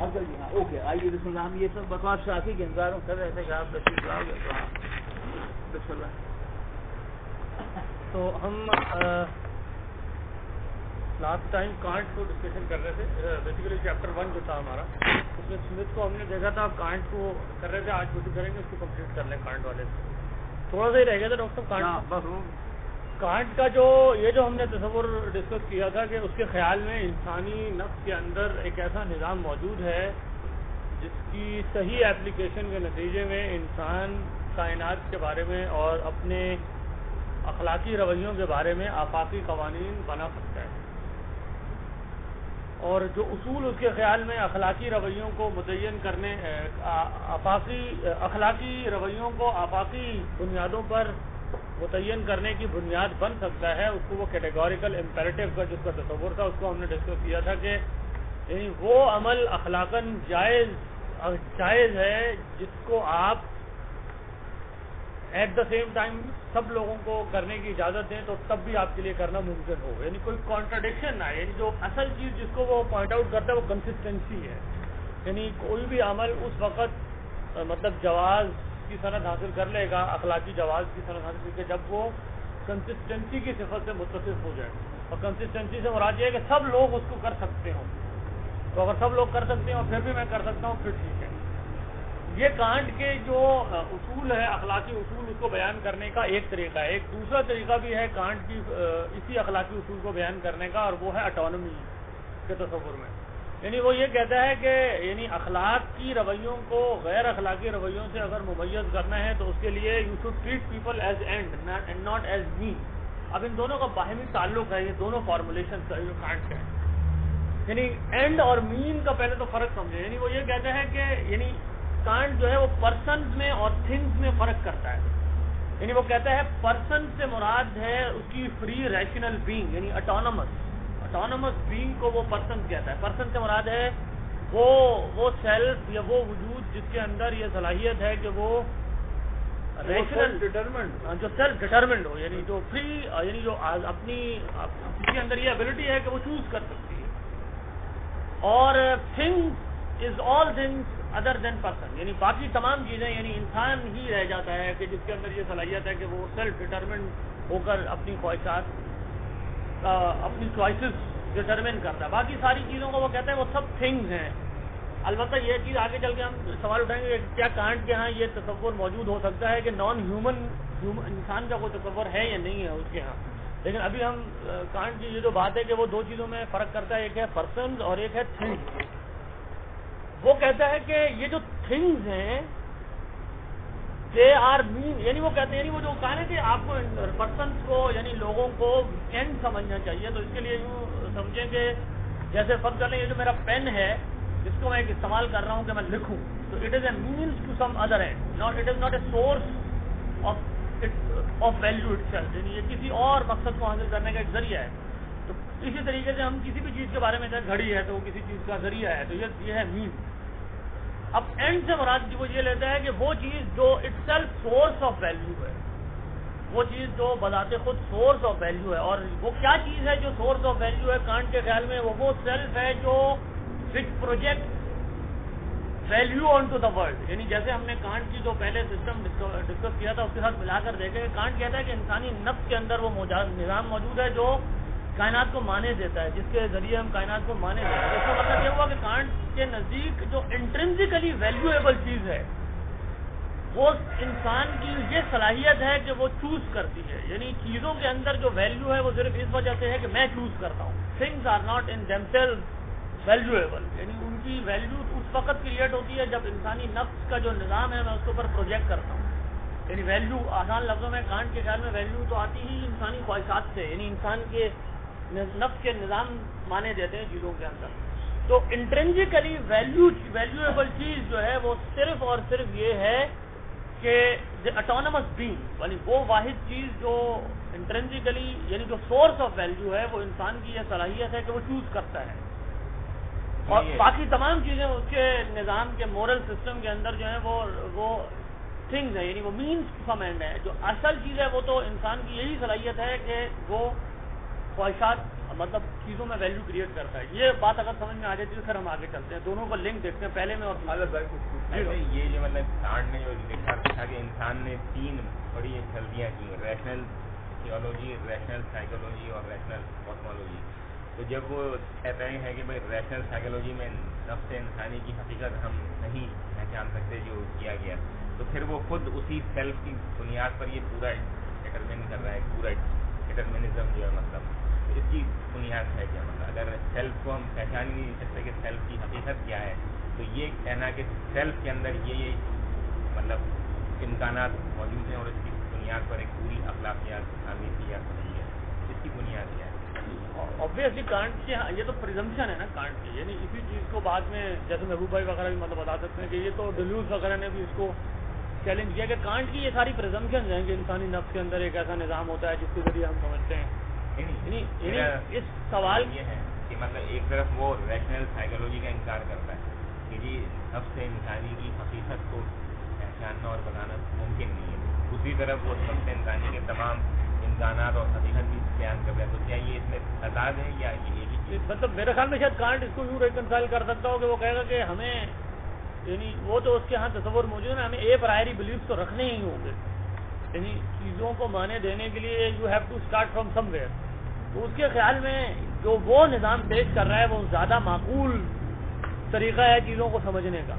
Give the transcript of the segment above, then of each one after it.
افضل جی ہاں اوکے آئیے بسم اللہ. ہم یہ سب بکواس شافی کے انتظاروں کر رہے تھے کہ آپ تشریف لاؤ گے تو ہاں بسم اللہ. تو ہم لاسٹ ٹائم کانٹ کو ڈسکشن کر رہے تھے. بیسیکلی چیپٹر 1 جو تھا ہمارا اس میں سمتھ کو ہم نے دیکھا تھا. کانٹ کو کر رہے تھے, آج کوشش کریں گے اس کو کمپلیٹ کر لیں. کانٹ والے تھوڑا سا ہی رہ گیا تھا ڈاکٹر صاحب. کانٹ کا جو یہ جو ہم نے تصور ڈسکس کیا تھا کہ اس کے خیال میں انسانی نفس کے اندر ایک ایسا نظام موجود ہے جس کی صحیح ایپلیکیشن کے نتیجے میں انسان کائنات کے بارے میں اور اپنے اخلاقی رویوں کے بارے میں آفاقی قوانین بنا سکتا ہے. اور جو اصول اس کے خیال میں اخلاقی رویوں کو متعین کرنے اخلاقی رویوں کو آفاقی بنیادوں پر متعین کرنے کی بنیاد بن سکتا ہے, اس کو وہ کیٹیگوریکل امپیریٹو کا جس کا تصور تھا اس کو ہم نے ڈسکس کیا تھا کہ یعنی وہ عمل اخلاقاً جائز ہے جس کو آپ ایٹ دا سیم ٹائم سب لوگوں کو کرنے کی اجازت دیں تو تب بھی آپ کے لیے کرنا ممکن ہو. یعنی کوئی کانٹرڈکشن نہ ہے. یعنی جو اصل چیز جس کو وہ پوائنٹ آؤٹ کرتا ہے وہ کنسسٹنسی ہے. یعنی کوئی بھی عمل اس وقت مطلب جواز کی سند حاصل کر لے گا, اخلاقی جواز کی سند حاصل کر کے جب وہ کنسسٹنسی کی صفت سے متصف ہو جائے. اور کنسسٹنسی سے مراد یہ ہے کہ سب لوگ اس کو کر سکتے ہوں. تو اگر سب لوگ کر سکتے ہیں اور پھر بھی میں کر سکتا ہوں پھر ٹھیک ہے. یہ کانٹ کے جو اصول ہے اخلاقی اصول اس کو بیان کرنے کا ایک طریقہ ہے. ایک دوسرا طریقہ بھی ہے کانٹ کی اسی اخلاقی اصول کو بیان کرنے کا, اور وہ ہے اٹانومی کے تصور میں. یعنی وہ یہ کہتا ہے کہ یعنی اخلاق کی رویوں کو غیر اخلاقی رویوں سے اگر ممیز کرنا ہے تو اس کے لیے you should treat people as end and not as mean. اب ان دونوں کا باہمی تعلق ہے, یہ دونوں فارمولیشن جو کانٹ کے ہیں. یعنی اینڈ اور مین کا پہلے تو فرق سمجھے. یعنی وہ یہ کہتا ہے کہ یعنی کانٹ جو ہے وہ پرسنز میں اور تھنگز میں فرق کرتا ہے. یعنی وہ کہتا ہے پرسن سے مراد ہے اس کی فری ریشنل بینگ, یعنی اٹانومس بینگ کو وہ پرسن کہتا ہے. پرسن سے مراد ہے وہ سیلف یا وہ وجود جس کے اندر یہ صلاحیت ہے کہ وہ ریشنل ڈٹرمنڈ جو سیلف ڈٹرمنڈ ہو, یعنی جو فری یعنی جو اپنی اس کے اندر یہ ایبلٹی ہے کہ وہ چوز کر سکتی ہے. اور تھنگز از آل تھنگز ادر دین پرسن, یعنی باقی تمام چیزیں یعنی انسان ہی رہ جاتا ہے کہ جس کے اندر یہ صلاحیت ہے کہ وہ سیلف ڈٹرمنڈ ہو کر اپنی خواہشات اپنی چوائسز ڈٹرمن کرتا ہے. باقی ساری چیزوں کو وہ کہتا ہے وہ سب تھنگز ہیں. البتہ یہ چیز آگے چل کے ہم سوال اٹھائیں گے کہ کیا کانٹ کے ہاں یہ تصور موجود ہو سکتا ہے کہ نان ہیومن انسان کا کوئی تصور ہے یا نہیں ہے اس کے ہاں. لیکن ابھی ہم کانٹ کی یہ جو بات ہے کہ وہ دو چیزوں میں فرق کرتا ہے, ایک ہے پرسنز اور ایک ہے تھنگز. وہ کہتا ہے کہ یہ جو تھنگز ہیں دے آر مین, یعنی وہ کہتے ہیں یعنی وہ جو کہا ہے کہ آپ کو پرسنس کو یعنی لوگوں کو اینڈ سمجھنا چاہیے. تو اس کے لیے یوں سمجھیں کہ جیسے فرض کر لیں یہ جو میرا پین ہے جس کو میں استعمال کر رہا ہوں کہ میں لکھوں, تو it is a means to some other end, it is not a source of value itself, یعنی یہ کسی اور مقصد کو حاصل کرنے کا ایک ذریعہ ہے. تو اسی طریقے سے ہم کسی بھی چیز کے بارے میں چاہے گھڑی ہے تو وہ کسی چیز کا ذریعہ ہے, تو یہ ہے مین. اب اینڈ سے مراد وہ یہ لیتا ہے کہ وہ چیز جو it self source of value ہے, وہ چیز جو بذات خود سورس آف ویلیو ہے. اور وہ کیا چیز ہے جو سورس آف ویلیو ہے کانٹ کے خیال میں, وہ سیلف ہے جو which project value on to the world. یعنی جیسے ہم نے کانٹ کی جو پہلے سسٹم ڈسکس کیا تھا اس کے ساتھ ملا کر دیکھیں کہ کانٹ کہتا ہے کہ انسانی نفس کے اندر وہ نظام موجود ہے جو کائنات کو مانے دیتا ہے, جس کے ذریعے ہم کائنات کو مانے دیتے ہیں. اس کا مطلب یہ ہوا کہ کانٹ کے نزدیک جو انٹرنسیکلی ویلیویبل چیز ہے وہ انسان کی یہ صلاحیت ہے کہ وہ چوز کرتی ہے. یعنی چیزوں کے اندر جو ویلیو ہے وہ صرف اس وجہ سے ہے کہ میں چوز کرتا ہوں. Things are not in themselves valuable, یعنی ان کی ویلیو اس وقت کریٹ ہوتی ہے جب انسانی نفس کا جو نظام ہے میں اس کے اوپر پروجیکٹ کرتا ہوں. یعنی ویلیو آسان لفظوں میں کانٹ کے خیال میں ویلیو تو آتی ہی انسانی خواہشات سے, یعنی انسان کے نفس کے نظام مانے دیتے ہیں چیزوں کے اندر. تو انٹرنسیکلی ویلیویبل چیز جو ہے وہ صرف اور صرف یہ ہے کہ اٹانومس بینگ, یعنی وہ واحد چیز جو انٹرنسیکلی یعنی جو سورس آف ویلیو ہے وہ انسان کی یہ صلاحیت ہے کہ وہ چوز کرتا ہے. اور باقی تمام چیزیں اس کے نظام کے مورل سسٹم کے اندر جو ہیں وہ تھنگز ہیں, یعنی وہ مینس سم اینڈ ہے. جو اصل چیز ہے وہ تو انسان کی یہی صلاحیت ہے کہ وہ خواہشات مطلب چیزوں میں ویلیو کریٹ کرتا ہے. یہ بات اگر سمجھ میں آ جاتی ہے تو پھر ہم آگے چلتے ہیں, دونوں کا لنک دیکھتے ہیں پہلے میں. اور یہ جو مطلب کانٹ نے جو لکھا تھا کہ انسان نے 3 بڑی غلطیاں کی, ریشنل تھیولوجی, ریشنل سائیکولوجی اور ریشنل کاسمولوجی. تو جب وہ کہتے ہیں کہ بھائی ریشنل سائیکولوجی میں نفس انسانی کی حقیقت ہم نہیں پہچان سکتے جو کیا گیا, تو پھر وہ خود اسی سیلف کی بنیاد پر یہ پورا ڈٹرمن کر رہا ہے, پورا ڈٹرمنزم جو ہے مطلب اس کی بنیاد ہے کیا. مطلب اگر سیلف کو ہم پہچان ہی نہیں سکتے کہ سیلف کی حقیقت کیا ہے, تو یہ کہنا کہ سیلف کے اندر یہ مطلب امکانات موجود ہیں اور اس کی بنیاد پر ایک پوری اخلاقیات تعمیر کی جا سکتی ہے, اس کی بنیاد کیا ہے؟ obviously کانٹ کی یہ تو پریزمپشن ہے نا کانٹ کی, یعنی اسی چیز کو بعد میں جیسے محبوب بھائی وغیرہ بھی مطلب بتا سکتے ہیں کہ یہ تو ڈیلیوز وغیرہ نے بھی اس کو چیلنج کیا کہ کانٹ کی یہ ساری پریزمپشن ہیں کہ انسانی نفس کے اندر ایک ایسا نظام ہوتا ہے جس کے ذریعے ہم سمجھتے ہیں. یعنی اس سوال یہ ہے کہ مطلب ایک طرف وہ ریشنل سائیکولوجی کا انکار کرتا ہے کہ جی نفس انسانی کی حقیقت کو پہچاننا اور بتانا ممکن نہیں ہے, دوسری طرف وہ نفس انسانی کے تمام امکانات اور حقیقت بھی بیان کر رہے ہیں. تو کیا یہ اس میں تضاد ہے یا یہ ایک ہی چیز؟ مطلب میرے خیال میں شاید کانٹ اس کو یوں ریکنسائل کر سکتا ہو کہ وہ کہے گا کہ ہمیں یعنی وہ تو اس کے ہاں تصور موجود ہے نا, ہمیں اے پرائری بلیف تو رکھنے ہی ہوں گے, یعنی چیزوں کو مانے دینے کے لیے you have to start from somewhere. تو اس کے خیال میں جو وہ نظام پیش کر رہا ہے وہ زیادہ معقول طریقہ ہے چیزوں کو سمجھنے کا.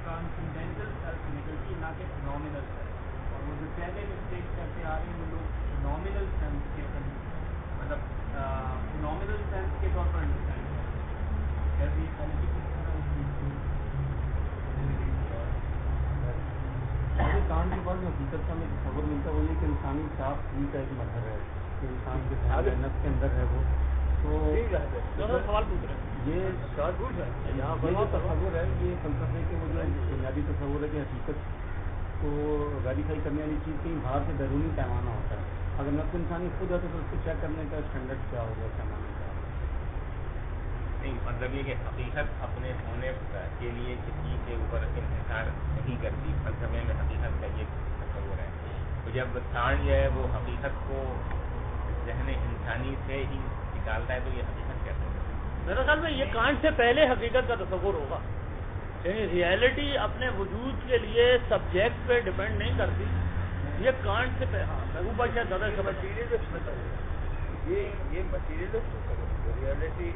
ٹرانسینڈینٹل سیلف نکلتی ہے نہ کہ نامنل سیلف, اور وہ جو پہلے مسٹیک کرتے آ رہے ہیں وہ لوگ نامنل سینس کے مطلب نامنل سینس کے طور پر انڈرسٹینڈ کرتے ہیں. کانٹ کے بعد جو حقیقت کا ہمیں تصور ملتا ہے وہ یہ کہ انسانی صاف دل کا ایک مظہر ہے کہ انسان کے نفس کے اندر ہے وہ. تو سوال پوچھ رہے ہیں یہ یہاں پر جو تصور ہے یہ فلسفے کے وہ جو بنیادی تصور ہے کہ حقیقت کو ویریفائی کرنے والی چیز کہیں باہر سے بیرونی پیمانہ ہوتا ہے. اگر نفس انسانی خود ہے تو پھر اس کو چیک کرنے کا اسٹینڈرڈ کیا ہوگا, پیمانہ کیا ہوگا؟ نہیں, مطلب یہ کہ حقیقت اپنے ہونے کے لیے کسی کے اوپر انحصار نہیں کرتی. فلسفے میں حقیقت کا یہ تصور ہے. تو جب سائنس جو ہے وہ حقیقت کو ذہن انسانی سے ہی نکالتا ہے تو یہ حقیقت کیسے ہوگا؟ میرے خیال میں یہ کانٹ سے پہلے حقیقت کا تصور ہوگا. یعنی ریئلٹی اپنے وجود کے لیے سبجیکٹ پہ ڈپینڈ نہیں کرتی, یہ کانٹ سے اوپر شاید زیادہ یہ مٹیریلسٹ ریئلٹی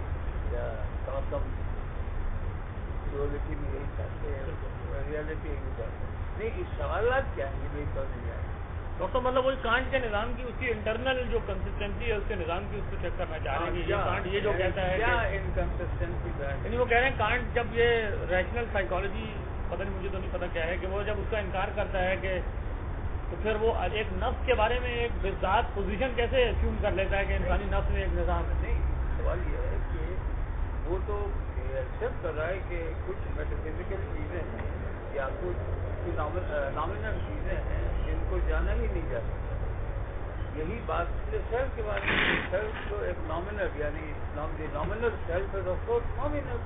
یا ریئلٹی میں یہی چاہتے ہیں, ریئلٹی یہی چاہتے ہیں. نہیں, اس سوالات کیا ہیں یہ سمجھ نہیں آئے. تو مطلب وہی کانٹ کے نظام کی اس کی انٹرنل جو کنسسٹنسی ہے اس کے نظام کی اس کو چیک کرنا چاہ رہے ہیں کہ یہ کانٹ یہ جو کہتا ہے کیا انکنسسٹنسی, یعنی وہ کہہ رہے ہیں کانٹ جب یہ ریشنل سائیکالوجی پتہ نہیں مجھے تو نہیں پتہ کیا ہے کہ وہ جب اس کا انکار کرتا ہے کہ تو پھر وہ ایک نفس کے بارے میں ایک بذات پوزیشن کیسے اسیوم کر لیتا ہے کہ انسانی نفس میں ایک نظام ہے. نہیں, سوال یہ ہے کہ وہ تو ایکسیپٹ کر رہا ہے کہ کچھ میٹافزیکل چیزیں ہیں یا کچھ نامنل چیزیں ہیں جن کو جانا ہی نہیں جا سکتا. یہی بات سیلف کے بارے میں, سیلف تو ایک نامنل یعنی نامنل سیلف ہے آف کورس نامنل,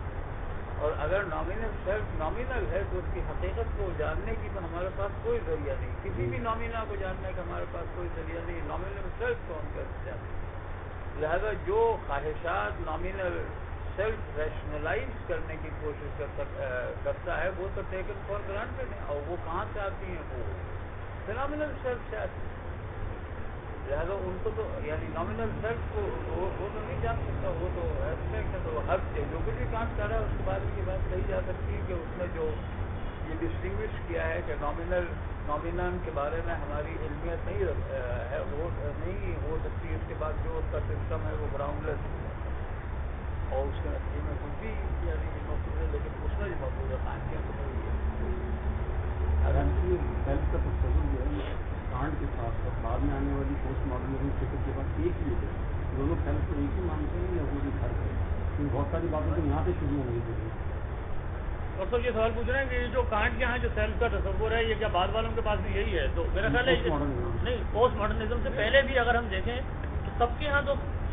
اور اگر نامنل سیلف نامنل ہے تو اس کی حقیقت کو جاننے کی تو ہمارے پاس کوئی ذریعہ نہیں, کسی بھی نامنا کو جاننے کا ہمارے پاس کوئی ذریعہ نہیں. نامنل سیلف کو ہم کیسے جانیں؟ لہذا جو خواہشات نامنل سیلف ریشنلائز کرنے کی کوشش کرتا ہے وہ تو ٹیکن فار گرانٹیڈ ہے, اور وہ کہاں سے آتی ہیں؟ وہ فینامنل سیلف سے آتی ہے. لہٰذا ان کو تو یعنی نامنل سیلف کو وہ تو نہیں جان سکتا, وہ تو ایبسٹریکٹ ہے. تو ہر جو کچھ بھی کام کر رہا ہے اس کے بعد یہ بات کہی جا سکتی ہے کہ اس نے جو یہ ڈسٹنگوش کیا ہے کہ نامنل کے بارے میں ہماری علمیت نہیں ہے, وہ نہیں ہو سکتی. اس کے بعد جو اس کا سسٹم ہے وہ گراؤنڈ لیس ہے اور اس کے نتیجے میں کچھ بھی یعنی محفوظ ہے, لیکن اس نے جو محفوظ ہے قائم کیا تو وہی ہے. سیلف کا تصور جو ہے کانٹ کے ساتھ ساتھ بعد میں آنے والی پوسٹ ماڈرنزم فکر کے بعد ایک ہی ہے, دونوں سیلف کو ایک ہی مانتے ہیں یا وہ بھی فرق ہے؟ کیونکہ بہت ساری باتیں تو یہاں سے شروع ہو گئی تھی. اور سب یہ سوال پوچھ رہے ہیں کہ جو کانٹ کے یہاں جو سیلف کا تصور ہے یہ کیا بعد والوں کے پاس بھی یہی ہے؟ تو میرا خیال ہے نہیں, پوسٹ ماڈرنزم سے پہلے بھی اگر ہم دیکھیں تو سب کے یہاں تو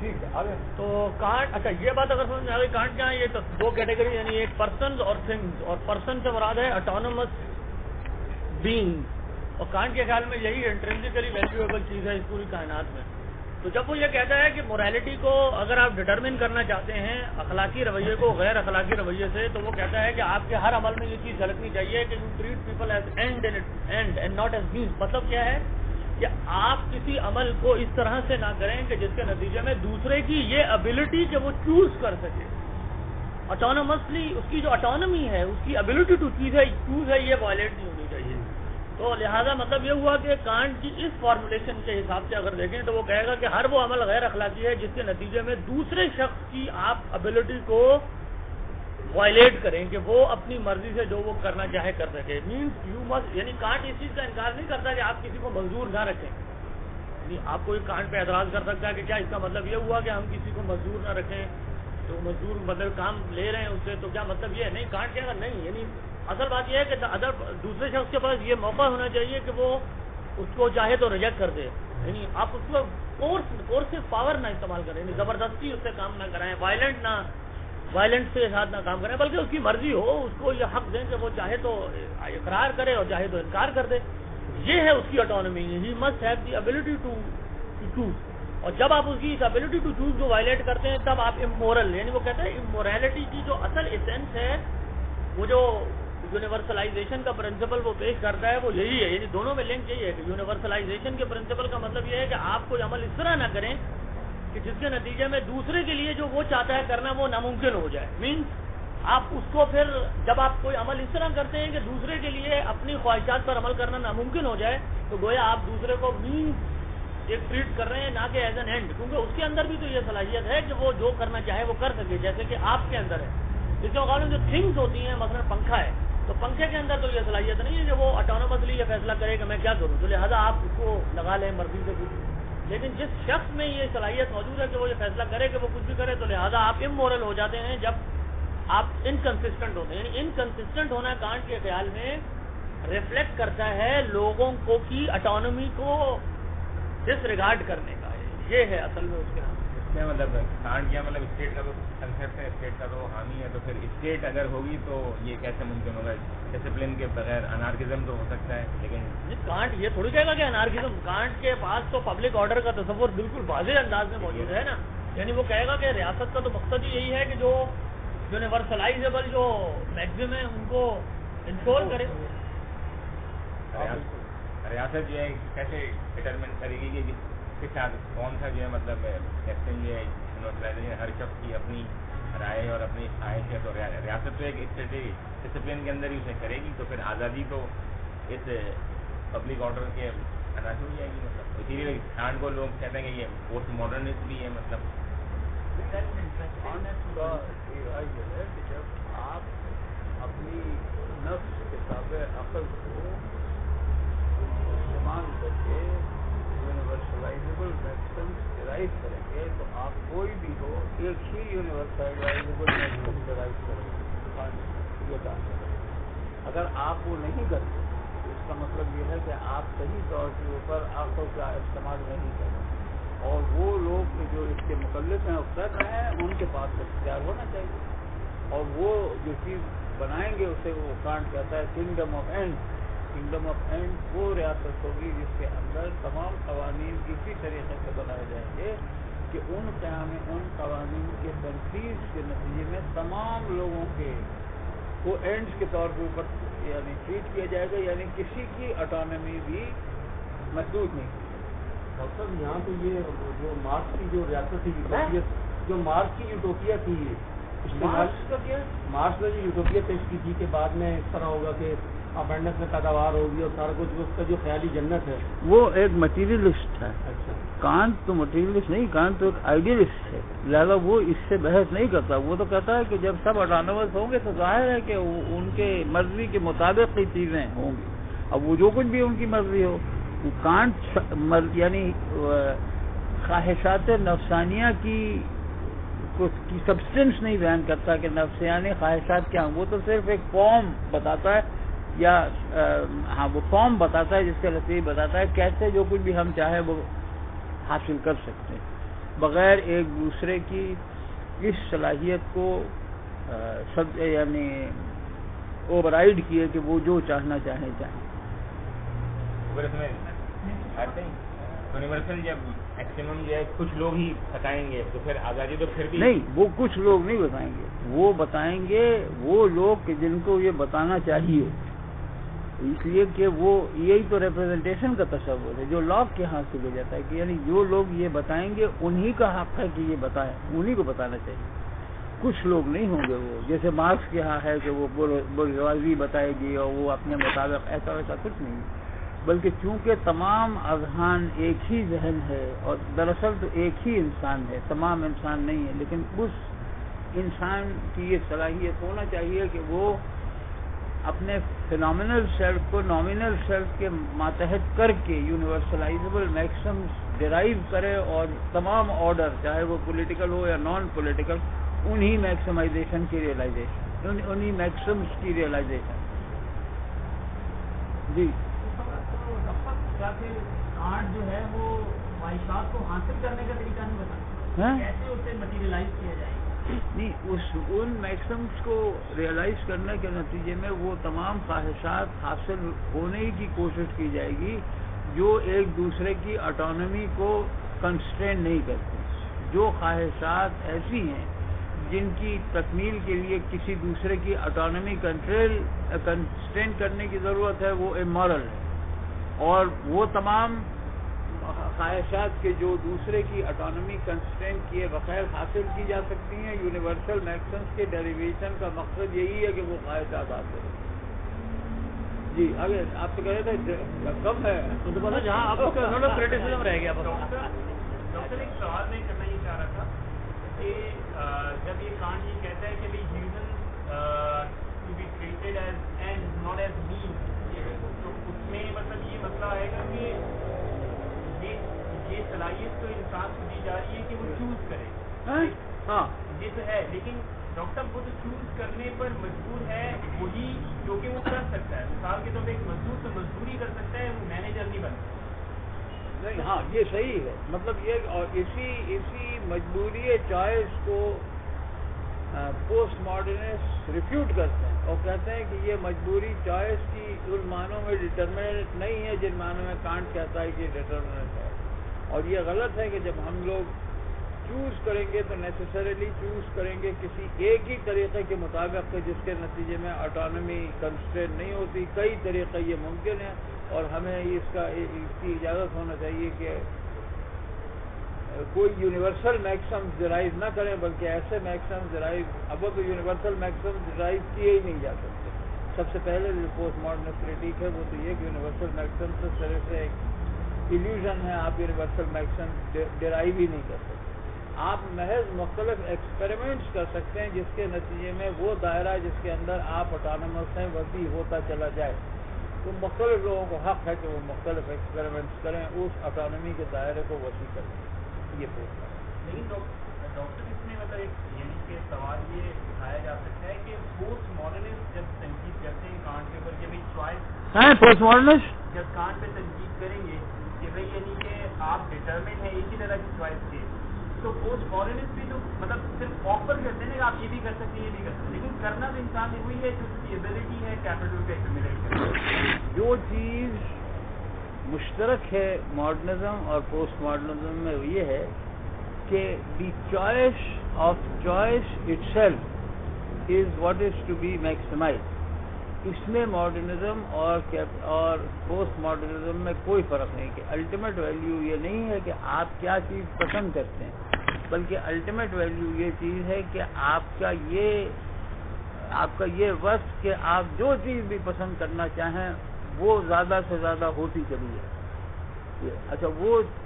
ٹھیک ہے آگے. تو کانٹ، اچھا یہ بات اگر سمجھ میں آ گئی، کانٹ کیا ہے؟ یہ تو دو کیٹیگری، یعنی ایک پرسنز اور تھنگز، اور پرسن سے مراد ہے اٹانومس بینگ، اور کانٹ کے خیال میں یہی انٹرنسکلی ویلیویبل چیز ہے اس پوری کائنات میں. تو جب وہ یہ کہتا ہے کہ موریلٹی کو اگر آپ ڈٹرمن کرنا چاہتے ہیں اخلاقی رویے کو غیر اخلاقی رویے سے، تو وہ کہتا ہے کہ آپ کے ہر عمل میں یہ چیز جھلکنی چاہیے کہ you treat people as end and not as means. مطلب کیا ہے کہ آپ کسی عمل کو اس طرح سے نہ کریں کہ جس کے نتیجے میں دوسرے کی یہ ابیلٹی کہ وہ چوز کر سکے، اٹانومسلی اس کی جو اٹانومی ہے، اس کی ابیلٹی ٹو چوز ہے، یہ وائلیٹ نہیں ہونی چاہیے. تو لہذا مطلب یہ ہوا کہ کانٹ کی اس فارمولیشن کے حساب سے اگر دیکھیں تو وہ کہے گا کہ ہر وہ عمل غیر اخلاقی ہے جس کے نتیجے میں دوسرے شخص کی آپ ابیلٹی کو وائلیٹ کریں کہ وہ اپنی مرضی سے جو وہ کرنا چاہے کر سکے. مینس یو مسٹ، یعنی کانٹ اس چیز کا انکار نہیں کرتا کہ آپ کسی کو مزدور نہ رکھیں. یعنی آپ کوئی کانٹ پہ اعتراض کر سکتا ہے کہ کیا اس کا مطلب یہ ہوا کہ ہم کسی کو مزدور نہ رکھیں، تو مزدور مطلب کام لے رہے ہیں اس سے، تو کیا مطلب یہ ہے؟ نہیں، کانٹ کہے گا نہیں. یعنی اصل بات یہ ہے کہ ادر دوسرے شخص کے پاس یہ موقع ہونا چاہیے کہ وہ اس کو چاہے تو ریجیکٹ کر دے. یعنی آپ اس کو فورس پاور نہ استعمال کریں، یعنی زبردستی اس سے کام نہ کرائیں، وائلنٹ کے ساتھ نہ کام کریں، بلکہ اس کی مرضی ہو، اس کو یہ حق دیں کہ وہ چاہے تو اقرار کرے اور چاہے تو انکار کر دے. یہ ہے اس کی autonomy. He must have the ability to choose. اور جب آپ اس کی اس ابیلٹی ٹو چوز کو وائلیٹ کرتے ہیں تب آپ امورل، یعنی وہ کہتے ہیں امورالٹی کی جو اصل ایسنس ہے، وہ جو یونیورسلائزیشن کا پرنسپل وہ پیش کرتا ہے وہ یہی ہے. یعنی دونوں میں لنک یہی ہے کہ یونیورسلائزیشن کے پرنسپل کا مطلب یہ ہے کہ آپ کوئی عمل اس طرح نہ کریں کہ جس کے نتیجے میں دوسرے کے لیے جو وہ چاہتا ہے کرنا وہ ناممکن ہو جائے. مینس آپ اس کو پھر جب آپ کوئی عمل اس طرح کرتے ہیں کہ دوسرے کے لیے اپنی خواہشات پر عمل کرنا ناممکن ہو جائے، تو گویا آپ دوسرے کو مینس ایک ٹریٹ کر رہے ہیں، نہ کہ ایز این اینڈ، کیونکہ اس کے اندر بھی تو یہ صلاحیت ہے کہ وہ جو کرنا چاہے وہ کر سکے، جیسے کہ آپ کے اندر ہے. اس کے مقابلے جو تھنگس ہوتی ہیں، مثلا پنکھا ہے، تو پنکھے کے اندر تو یہ صلاحیت نہیں ہے کہ وہ اٹانومسلی یہ فیصلہ کرے کہ میں کیا کروں، تو لہٰذا آپ اس کو لگا لیں مرضی سے کچھ. لیکن جس شخص میں یہ صلاحیت موجود ہے کہ وہ یہ فیصلہ کرے کہ وہ کچھ بھی کرے، تو لہٰذا آپ امورل ہو جاتے ہیں جب آپ انکنسسٹنٹ ہوتے ہیں. یعنی انکنسسٹنٹ ہونا کانٹ کے خیال میں ریفلیکٹ کرتا ہے لوگوں کو کی اٹانومی کو ڈس ریگارڈ کرنے کا. یہ ہے اصل میں اس کے نام. کیا مطلب کانٹ کیا مطلب اسٹیٹ کا تو کنسیپٹ ہے، اسٹیٹ کا تو حامی ہے، تو پھر اسٹیٹ اگر ہوگی تو یہ کیسے ممکن ہوگا؟ ڈسپلن کے بغیر انارکزم تو ہو سکتا ہے، لیکن کانٹ یہ تھوڑی کہے گا کہ انارکزم. کانٹ کے پاس تو پبلک آرڈر کا تصور بالکل واضح انداز میں موجود ہے نا. یعنی وہ کہے گا کہ ریاست کا تو مقصد ہی یہی ہے کہ جو یونیورسلائزیبل جو میکسم ہے ان کو انشور کرے. ریاست جو ہے کیسے ڈٹرمن کرے گی کہ کے ساتھ کون سا جو ہے مطلب ایکشن جو ہے یونیورسلائزیشن، ہر شخص کی اپنی رائے اور اپنی خواہش ہے، تو ریاست تو ایک ڈسپلن کے اندر ہی اسے کرے گی، تو پھر آزادی تو اس پبلک آرڈر کے عناصر ہو جائے گی. مطلب اسی لیے کانٹ کو لوگ کہتے ہیں کہ یہ پوسٹ ماڈرنسٹ بھی ہے. مطلب یہ ہے کہ جب آپ اپنی نفس کے تابع عقل کو استعمال کر کے یونیورسلائزیبل میکسمس ڈرائیو کریں گے، تو آپ کوئی بھی ہو ایک ہی یونیورسلائزیبل میکسم ڈرائیو کریں گے. یہ کام ہے. اگر آپ وہ نہیں کرتے تو اس کا مطلب یہ ہے کہ آپ صحیح طور کے اوپر عقل کا استعمال نہیں کر رہے، اور وہ لوگ جو اس کے مکلف ہیں اور کر رہے ہیں ان کے پاس اختیار ہونا چاہیے، اور وہ جو چیز بنائیں گے اسے وہ کانٹ کہتا ہے kingdom of and. Kingdom of and وہ ریاست ہوگی جس کے اندر تمام قوانین اسی طریقے سے بنائے جائیں گے کہ ان قوانین کے تنفیذ کے نتیجے میں تمام لوگوں کے کو اینڈز کے طور کے اوپر یعنی ٹریٹ کیا جائے گا، یعنی کسی کی اٹانومی بھی محدود نہیں کی. ڈاکٹر یہاں تو یہ جو مارکس کی جو ریاست تھی، جو مارکس کی یوٹوپیا تھی، مارکس نے جو یوٹوپیا پیش کی تھی کہ بعد میں اس طرح ہوگا کہ ابنڈنس میں پیداوار ہوگی اور سارا کچھ، اس کا جو خیالی جنت ہے وہ ایک مٹیریلسٹ ہے. اچھا، کانٹ تو مٹیریلسٹ نہیں، کانٹ تو ایک آئیڈیلسٹ ہے، لہٰذا وہ اس سے بحث نہیں کرتا. وہ تو کہتا ہے کہ جب سب اٹانومس ہوں گے تو ظاہر ہے کہ ان کے مرضی کے مطابق ہی چیزیں ہوں گی. اب وہ جو کچھ بھی ان کی مرضی ہو، کانٹ یعنی خواہشات نفسانیہ کی سبسٹنس نہیں بیان کرتا کہ نفسانی خواہشات کیا ہیں. وہ تو صرف ایک فارم بتاتا ہے، یا ہاں وہ فارم بتاتا ہے جس کے لطیف بتاتا ہے کیسے جو کچھ بھی ہم چاہیں وہ حاصل کر سکتے ہیں. بغیر ایک دوسرے کی اس صلاحیت کو یعنی اوور رائڈ کیے کہ وہ جو چاہنا چاہیں یونیورسل جب میکسیمم جو ہے کچھ لوگ ہی بتائیں گے تو پھر آزادی تو پھر بھی نہیں، وہ کچھ لوگ نہیں بتائیں گے، وہ بتائیں گے وہ لوگ کہ جن کو یہ بتانا چاہیے، اس لیے کہ وہ یہی تو ریپرزنٹیشن کا تصور ہے جو لاک کے ہاتھ سے لے جاتا ہے کہ یعنی جو لوگ یہ بتائیں گے انہی کا حق ہے کہ یہ بتائیں، انہی کو بتانا چاہیے، کچھ لوگ نہیں ہوں گے وہ جیسے مارکس کے ہاں ہے کہ وہ بورژوازی بتائے گی اور وہ اپنے مطابق، ایسا ویسا کچھ نہیں، بلکہ چونکہ تمام اذہان ایک ہی ذہن ہے اور دراصل تو ایک ہی انسان ہے، تمام انسان نہیں ہے، لیکن اس انسان کی یہ صلاحیت ہونا چاہیے کہ وہ اپنے فینومینل سیلف کو نامینل سیلف کے ماتحت کر کے یونیورسلائزیبل میکسمز ڈرائیو کرے اور تمام آرڈر چاہے وہ پولیٹیکل ہو یا نان پولیٹیکل انہی میکسمائزیشن کی ریئلائزیشن، انہی میکسمز کی ریئلائزیشن۔ جی کانٹ جو ہے وہ خواہشات کو حاصل کرنے کا طریقہ نہیں بتاتا، کیسے اسے مٹیریلائز کیا جائے گا؟ نہیں، ان میکسمز کو ریئلائز کرنے کے نتیجے میں وہ تمام خواہشات حاصل ہونے کی کوشش کی جائے گی جو ایک دوسرے کی آٹونومی کو کنسٹرین نہیں کرتے، جو خواہشات ایسی ہیں جن کی تکمیل کے لیے کسی دوسرے کی آٹونومی کنسٹرین کرنے کی ضرورت ہے، وہ امورل ہے، اور وہ تمام خواہشات کے جو دوسرے کی آٹونومی کنسٹرین کیے بغیر حاصل کی جا سکتی ہیں، یونیورسل میکسمز کے ڈیریویشن کا مقصد یہی ہے کہ وہ خواہشات حاصل ہیں۔ جی آگے آپ سے کہہ رہے تھے کم ہے تو جہاں آپ کو کریٹیسزم رہ گیا ڈاکٹر ایک سوال میں کرنا یہ چاہ رہا تھا کہ جب یہ کانٹ یہ کہتا ہے کہ human to be treated as end not as mean, تو اس میں مطلب یہ مسئلہ آئے گا کہ یہ صلاحیت تو انسان کو دی جا رہی ہے کہ وہ چوز کرے، ہاں یہ تو ہے، لیکن ڈاکٹر وہ تو چوز کرنے پر مجبور ہے وہی جو کہ وہ کر سکتا ہے، مثال کے طور پہ ایک مزدور تو مزدوری کر سکتا ہے، وہ مینیجر نہیں بن سکتا۔ نہیں، ہاں یہ صحیح ہے، مطلب یہ اور اسی مجبوری چوائس کو پوسٹ ماڈرنسٹ ریفیوٹ کرتے ہیں اور کہتے ہیں کہ یہ مجبوری چوائس کی ان معنوں میں ڈٹرمنٹ نہیں ہے جن معنوں میں کانٹ کہتا ہے کہ ڈٹرمنٹ ہے، اور یہ غلط ہے کہ جب ہم لوگ چوز کریں گے تو نیسسریلی چوز کریں گے کسی ایک ہی طریقے کے مطابق جس کے نتیجے میں آٹونومی کنسٹرین نہیں ہوتی، کئی طریقے یہ ممکن ہے، اور ہمیں اس کی اجازت ہونا چاہیے کہ کوئی یونیورسل میکسم ڈرائیو نہ کریں، بلکہ ایسے میکسم ڈرائیو اب تو یونیورسل میکسم ڈرائیو کیے ہی نہیں جا سکتے۔ سب سے پہلے جو پوسٹ ماڈرن کریٹیک ہے وہ تو یہ کہ یونیورسل میکسم سے طرح سے ایک ایلیوژن ہے، آپ یونیورسل میکسم ڈرائیو ہی نہیں کر سکتے، آپ محض مختلف ایکسپیریمنٹس کر سکتے ہیں جس کے نتیجے میں وہ دائرہ جس کے اندر آپ آٹونومس ہیں وسیع ہوتا چلا جائے، تو مختلف لوگوں کو حق ہے کہ وہ مختلف ایکسپیریمنٹس کریں، اس آٹونومی کے دائرے کو وسیع کریں، یہ پوچھنا ہے۔ لیکن ڈاکٹر اس میں مطلب ایک یعنی کہ سوال یہ اٹھایا جا سکتا ہے کہ پوسٹ ماڈرنسٹ جب تنقید کرتے ہیں کانٹ کے اوپر، جب ایک چوائس پوسٹ ماڈرنسٹ جب کانٹ پہ تنقید کریں گے کہ بھائی یعنی کہ آپ ڈٹرمنٹ ہیں ایک ہی طرح کی چوائس کے، تو پوسٹ ماڈرنسٹ بھی تو مطلب صرف آفر کرتے ہیں کہ آپ یہ بھی کر سکتے ہیں یہ بھی کر سکتے ہیں، لیکن کرنا تو انسان نے وہی ہے جو اس کی ایبلٹی ہے کیپٹل کا ایکومولیٹ کرنا۔ جو چیز مشترک ہے ماڈرنزم اور پوسٹ ماڈرنزم میں وہ یہ ہے کہ the choice of choice itself is what is to be maximize. اس میں ماڈرنزم اور پوسٹ ماڈرنزم میں کوئی فرق نہیں کہ الٹیمیٹ ویلیو یہ نہیں ہے کہ آپ کیا چیز پسند کرتے ہیں، بلکہ الٹیمیٹ ویلیو یہ چیز ہے کہ آپ کا یہ وصف کہ آپ جو چیز بھی پسند کرنا چاہیں وہ زیادہ سے زیادہ ہوتی چلی ہے۔ اچھا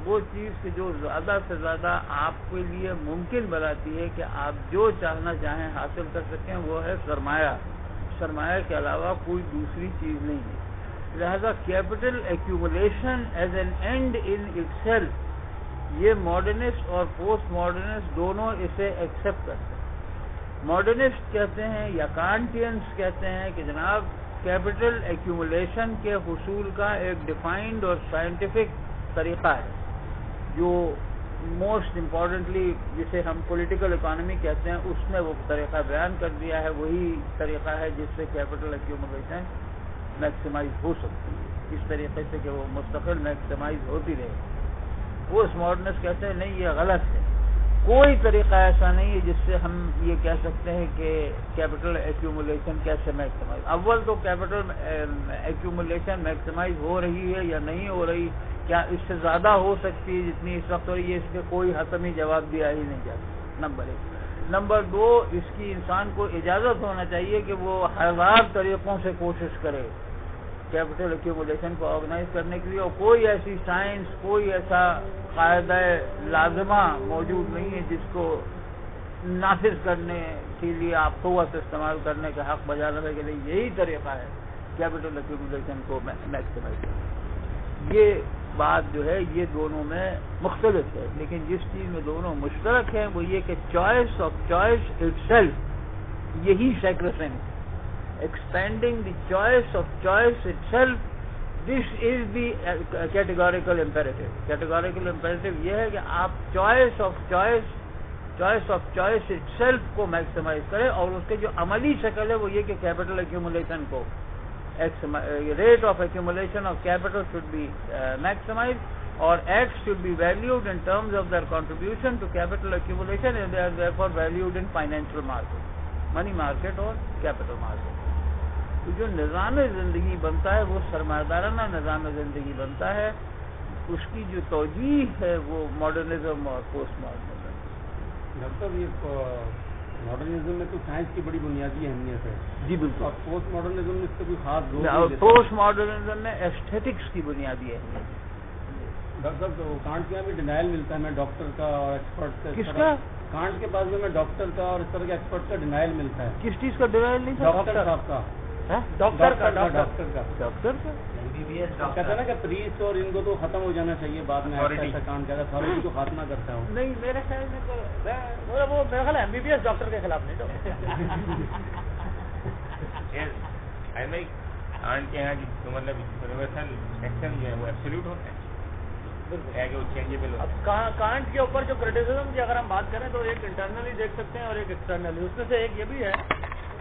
وہ چیز کہ جو زیادہ سے زیادہ آپ کے لیے ممکن بناتی ہے کہ آپ جو چاہنا چاہیں حاصل کر سکیں وہ ہے سرمایہ کے علاوہ کوئی دوسری چیز نہیں ہے۔ لہذا capital accumulation as an and in it self, یہ ماڈرنسٹ اور پوسٹ ماڈرنسٹ دونوں اسے ایکسیپٹ کرتے ہیں۔ ماڈرنسٹ کہتے ہیں یا کانٹینس کہتے ہیں کہ جناب کیپٹل ایکیومولیشن کے حصول کا ایک ڈیفائنڈ اور سائنٹیفک طریقہ ہے جو موسٹ امپورٹنٹلی جسے ہم پولیٹیکل اکانومی کہتے ہیں اس میں وہ طریقہ بیان کر دیا ہے. وہی طریقہ ہے جس سے کیپٹل ایکیومولیشن میکسیمائز ہو سکتی ہے اس طریقے سے کہ وہ مستقل میکسیمائز ہوتی رہے. پوسٹ ماڈرنسٹ کہتے ہیں نہیں یہ غلط ہے. کوئی طریقہ ایسا نہیں ہے جس سے ہم یہ کہہ سکتے ہیں کہ کیپٹل ایکیومولیشن کیسے میکسیمائز. اول تو کیپٹل ایکیومولیشن میکسیمائز ہو رہی ہے یا نہیں ہو رہی, کیا اس سے زیادہ ہو سکتی ہے جتنی اس وقت ہو رہی ہے, اس کے کوئی حتمی جواب دیا ہی نہیں جاتا. نمبر 1. نمبر 2, اس کی انسان کو اجازت ہونا چاہیے کہ وہ ہزار طریقوں سے کوشش کرے کیپٹل ایکیومولیشن کو آرگنائز کرنے کے لیے, اور کوئی ایسی سائنس, کوئی ایسا قاعدہ لازمہ موجود نہیں ہے جس کو نافذ کرنے کے لیے آپ قوت استعمال کرنے کا حق بجا رہے کے لیے یہی طریقہ ہے کیپٹل ایکیومولیشن کو میکسیمائز کرنے. یہ بات جو ہے یہ دونوں میں مختلف ہے, لیکن جس چیز میں دونوں مشترک ہیں وہ یہ کہ choice of choice itself یہی sacrifice, expanding the choice of choice itself, this is the categorical imperative. Categorical imperative یہ ہے کہ آپ choice of choice itself کو میکسیمائز کریں, اور اس کے جو عملی شکل ہے وہ یہ کہ کیپٹل ایکیومولیشن کو rate of accumulation of capital should be maximized, or acts should be valued in terms of their contribution to capital accumulation, and they are therefore valued in financial market, money market or capital market. تو جو نظام زندگی بنتا ہے وہ سرمایہ دارانہ نظام زندگی بنتا ہے, اس کی جو توجیہ ہے وہ ماڈرنزم اور پوسٹ ماڈرنزم. ڈاکٹر یہ ماڈرنزم میں تو سائنس کی بڑی بنیادی اہمیت ہے. جی بالکل. اور پوسٹ ماڈرنزم میں اس کا کوئی خاص زور اور پوسٹ ماڈرنزم میں ایسٹھیٹکس کی بنیادی اہمیت ہے. ڈاکٹر صاحب تو کانٹ کے یہاں بھی ڈینائل ملتا ہے, میں ڈاکٹر کا اور ایکسپرٹ کا. کس کا؟ کانٹ کے پاس میں ڈاکٹر کا اور اس طرح کے ایکسپرٹ کا ڈینائل ملتا ہے. کس چیز کا ڈینائل نہیں تھا؟ ڈاکٹر صاحب کا. ڈاکٹر کا کہتا ہے نا کہ پریسٹ اور ان کو تو ختم ہو جانا چاہیے بعد میں, ایسا کام کہتا ہے اتھارٹی کو خاتمہ کرتا ہوں. نہیں میرے خیال میں تو وہ میرا خیال MBBS ڈاکٹر کے خلاف نہیں تو کانٹ کے یہاں کی مطلب یونیورسل ایکشن جو ہے وہ ایبسولوٹ ہوتا ہے کہ وہ چینجیبل ہوتا ہے. کانٹ کے اوپر جو کریٹیسزم کی اگر ہم بات کریں تو ایک انٹرنلی دیکھ سکتے ہیں اور ایک ایکسٹرنلی. اس میں سے ایک یہ بھی ہے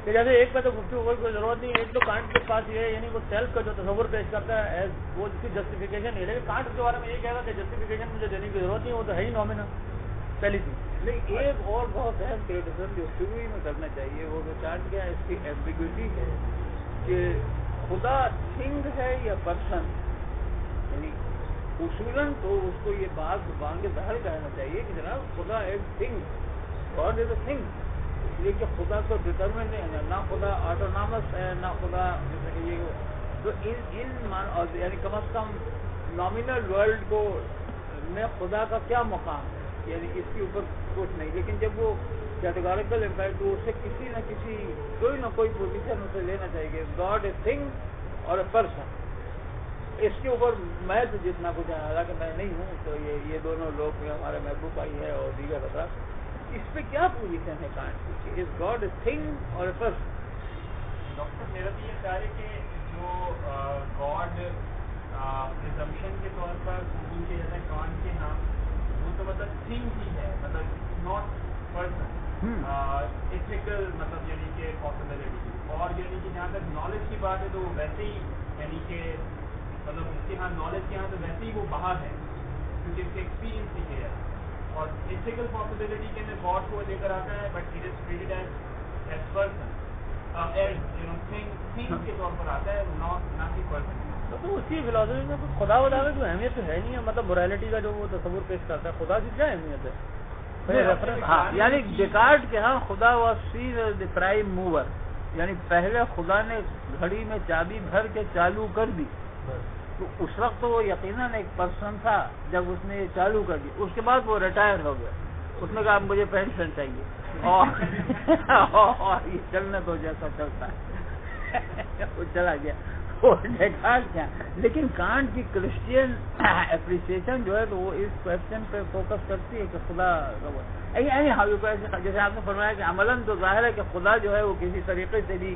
کہ جیسے ایک پہ تو گفتگو ہوگی کوئی ضرورت نہیں. ایک تو کانٹ کے پاس یہ ہے یعنی وہ سیلف کا جو تصور پیش کرتا ہے ایز وہ اس کی جسٹیفیکیشن ہے, لیکن کانٹ کے بارے میں یہ کہے گا کہ جسٹیفیکیشن مجھے دینے کی ضرورت نہیں, وہ تو ہے ہی نومینا پہلی چیز. نہیں ایک اور بہت اہم کریٹیسزم جو شروع ہی میں کرنا چاہیے وہ کانٹ کیا اس کی ایمبیگوٹی ہے کہ خدا تھنگ ہے یا پرسن. یعنی اصولاً تو اس کو یہ بات زبان کے ظاہر کرنا چاہیے کہ جناب خدا ایک thing, God is a thing. اس لیے کہ خدا تو ڈٹرمنٹ ہے, نہ خدا آٹونامس ہے نہ خدا یہ. تو یعنی کم از کم نامینل ورلڈ کو میں خدا کا کیا مقام ہے, یعنی اس کے اوپر کچھ نہیں. لیکن جب وہ کیٹیگوریکل امپیکٹ تو اسے کسی نہ کسی کوئی نہ کوئی پوزیشن اسے لینا چاہیے. گاڈ اے تھنگ اور اے پرسن, اس کے اوپر میں تو جتنا کچھ ہے, حالانکہ میں نہیں ہوں, تو یہ دونوں لوگ ہمارے محبوب بھائی ہے اور دیگر افراد, اس پہ کیا پوزیشن ہے کانٹ کی؟ از گاڈ اے تھنگ اور اے پرسن؟ ڈاکٹر میرا بھی یہ خیال ہے کہ جو گاڈ پرزمپشن کے طور پر ان کے جیسے کانٹ کے نام وہ تو مطلب تھنگ ہی ہے, مطلب ناٹ پرسن. ایتھیکل مطلب یعنی کہ پاسبلٹی, اور یعنی کہ جہاں تک نالج کی بات ہے تو ویسے ہی یعنی کہ مطلب اس کے یہاں نالج کے یہاں تو ویسے ہی وہ باہر ہے کیونکہ اس کے ایکسپیرینس نہیں ہے. اور ایتھیکل پاسبلٹی کے اندر گاڈ کو لے کر آتا ہے, but it is treated as person, as you know thing کے طور پر آتا ہے, نہ کہ پرسن. تو اس کی فلاسفی میں خدا ودا میں کوئی اہمیت تو ہے نہیں ہے, مطلب مورالٹی کا جو وہ تصور پیش کرتا ہے خدا کی کیا اہمیت ہے؟ ہاں یعنی ڈیکارٹ کے ہاں خدا was seen as the prime mover, یعنی پہلے خدا نے گھڑی میں چابی بھر کے چالو کر دی, تو اس وقت تو وہ یقیناً ایک پرسن تھا جب اس نے یہ چالو کر دی. اس کے بعد وہ ریٹائر ہو گیا, اس نے کہا مجھے پینشن چاہیے اور یہ چلنے تو جیسا چلتا ہے وہ چلا گیا. لیکن کانٹ کی کرسچین اپریسیشن جو ہے تو وہ اس کوشچن پہ فوکس کرتی ہے کہ خدا جیسے آپ نے فرمایا کہ عملاً تو ظاہر ہے کہ خدا جو ہے وہ کسی طریقے سے بھی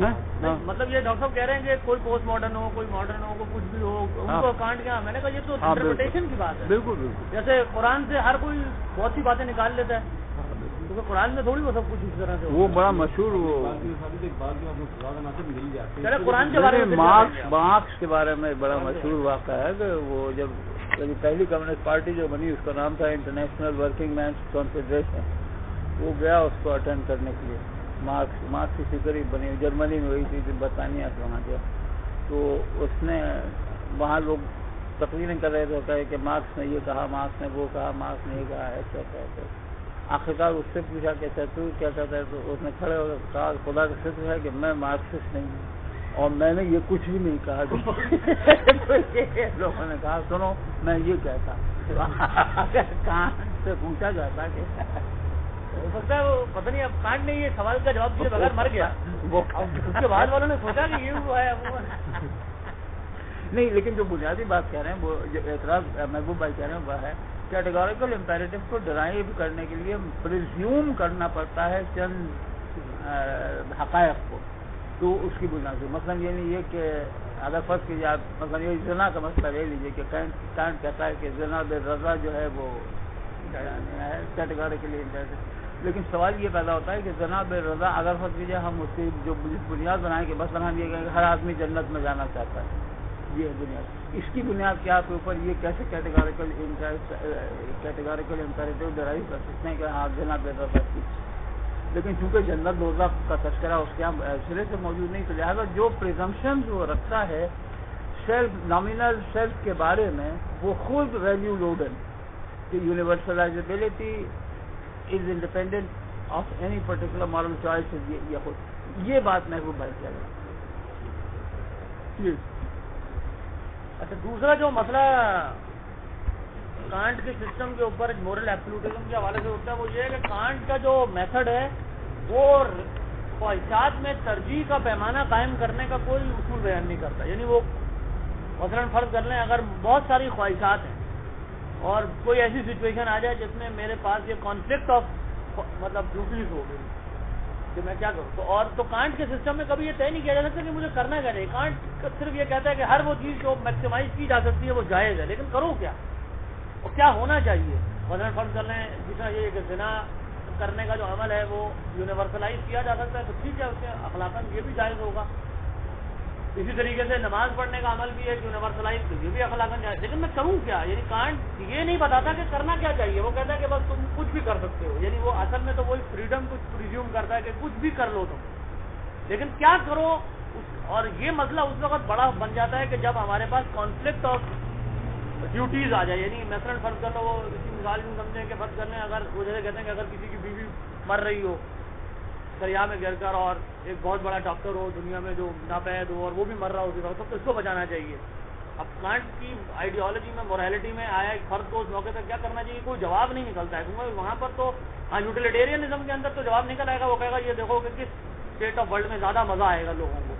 مطلب یہ ڈاکٹر صاحب کہہ رہے ہیں کہ کوئی پوسٹ ماڈرن ہو، کوئی ماڈرن ہو، کوئی کچھ بھی ہو، ان کو کانٹ کیا؟ میں نے کہا یہ تو انٹرپریٹیشن کی بات ہے. بالکل بالکل. جیسے قرآن سے ہر کوئی بہت سی باتیں نکال لیتا ہے، کیونکہ قرآن میں تھوڑی وہ سب کچھ اس طرح سے وہ بڑا مشہور وہ چلے قرآن کے بارے میں مارکس کے بارے میں بڑا مشہور واقعہ ہے کہ وہ جب پہلی کمیونسٹ پارٹی جو بنی اس کا نام تھا انٹرنیشنل ورکنگ مینس کانفیڈریشن، وہ گیا اس کو اٹینڈ کرنے کے لیے. مارکس کی فکر ہی بنی جرمنی میں ہوئی تھی، برطانیہ سے وہاں گیا تو اس نے وہاں لوگ تقریریں کر رہے تھے کہ مارکس نے یہ کہا، مارکس نے وہ کہا، مارکس نے یہ کہا، ایسا ایسا. آخرکار اس سے پوچھا کہ تو کیا کہتا ہے، تو اس نے کھڑے ہو کر کہا خدا کا شکر ہے کہ میں مارکسسٹ نہیں ہوں اور میں نے یہ کچھ بھی نہیں کہا. لوگوں نے کہا سنو میں یہ کہتا. کہاں سے پوچھا جاتا کہ ہو سکتا ہے وہ پتہ نہیں اب کانٹ نے یہ سوال کا جواب دیے بغیر مر گیا، اس کے بعد والوں نے سوچا کہ یہ ہوا ہے وہ نہیں. لیکن جو بنیادی بات کہہ رہے ہیں وہ جو اعتراض محبوب بھائی کہہ رہے ہیں وہ ہے کیٹیگوریکل امپیریٹو کو ڈرائیو کرنے کے لیے پریزیوم کرنا پڑتا ہے چند حقائق کو. تو اس کی بنیاد سے مثلاً یہ نہیں یہ کہ اگر فرض کیجیے آپ مثلاً یہ زنا کا مسئلہ لے لیجیے کہ کانٹ کہتا ہے کہ زنا بالرضا جو ہے وہ کیٹیگوریکلی امپیریٹو. لیکن سوال یہ پیدا ہوتا ہے کہ زنا بالرضا اگر فرض کیجیے ہم اس کی جو بنیاد بنائیں کہ مثلاً ہم یہ کہیں کہ ہر آدمی جنت میں جانا چاہتا ہے، یہ بنیاد اس کی بنیاد کے آپ کے اوپر یہ کیسے کیٹیگوریکل امپیریٹو ڈرائیو کر سکتے ہیں کہ ہاں زنا بالرضا کی. لیکن چونکہ جنت دوزخ کا تذکرہ اس کے یہاں سرے سے موجود نہیں، تو لہٰذا جو پریزمپشنز وہ رکھتا ہے سیلف نامینل سیلف کے بارے میں وہ خود ویلیو لوڈن کہ universalizability is independent of any particular moral choice. یہ خود یہ بات محبوب بھائی کہہ رہے ہیں. اچھا دوسرا جو مسئلہ کانٹ کے سسٹم کے اوپر مورل ایبسولوٹزم کے حوالے سے ہوتا ہے وہ یہ ہے کہ کانٹ کا جو میتھڈ ہے وہ خواہشات میں ترجیح کا پیمانہ قائم کرنے کا کوئی اصول بیان نہیں کرتا. یعنی وہ مثلاً فرض کر لیں اگر بہت ساری خواہشات ہیں اور کوئی ایسی سچویشن آ جائے جس میں میرے پاس یہ کانفلکٹ آف مطلب ڈیوٹیز ہو گئی کہ میں کیا کروں تو کانٹ کے سسٹم میں کبھی یہ طے نہیں کیا جا سکتا کہ مجھے کرنا کیا چاہیے. کانٹ صرف یہ کہتا ہے کہ ہر وہ چیز جو میکسیمائز کی جا سکتی ہے وہ جائز ہے، لیکن کرو کیا اور کیا ہونا چاہیے. مثلاً فرض کر لیں جس طرح یہ کہ زنا کرنے کا جو عمل ہے وہ یونیورسلائز کیا جا سکتا ہے تو ٹھیک ہے، اس کے اخلاقاً یہ بھی جائز ہوگا. اسی طریقے سے نماز پڑھنے کا عمل بھی ہے یونیورسلائز تو یہ بھی اخلاقاً جائز. لیکن میں کروں کیا؟ یعنی کانٹ یہ نہیں بتاتا کہ کرنا کیا چاہیے، وہ کہتا ہے کہ بس تم کچھ بھی کر سکتے ہو. یعنی وہ اصل میں تو وہی فریڈم کچھ پریزیوم کرتا ہے کہ کچھ بھی کر لو تم، لیکن کیا کرو. اور یہ مسئلہ اس وقت بڑا بن جاتا ہے کہ جب ہمارے پاس کانفلکٹ آف ڈیوٹیز آ جائے. یعنی مثلاً فرض کر لو وہ اسی مثال یوں سمجھیں کہ فرض کر لیں اگر وہ جیسے کہتے ہیں کہ اگر کسی کی بیوی مر رہی ہو دریا میں گر کر اور ایک بہت بڑا ڈاکٹر ہو دنیا میں جو ناپید ہو اور وہ بھی مر رہا ہو اسی وقت تو اس کو بچانا چاہیے. اب کانٹ کی آئیڈیالوجی میں مورالٹی میں آیا ایک فرد کو اس موقع تک کیا کرنا چاہیے کوئی جواب نہیں نکلتا ہے، کیونکہ وہاں پر تو ہاں یوٹیلیٹیرینزم کے اندر تو جواب نکل آئے گا. وہ کہے گا یہ دیکھو کہ کس اسٹیٹ آف ورلڈ میں زیادہ مزہ آئے گا لوگوں کو،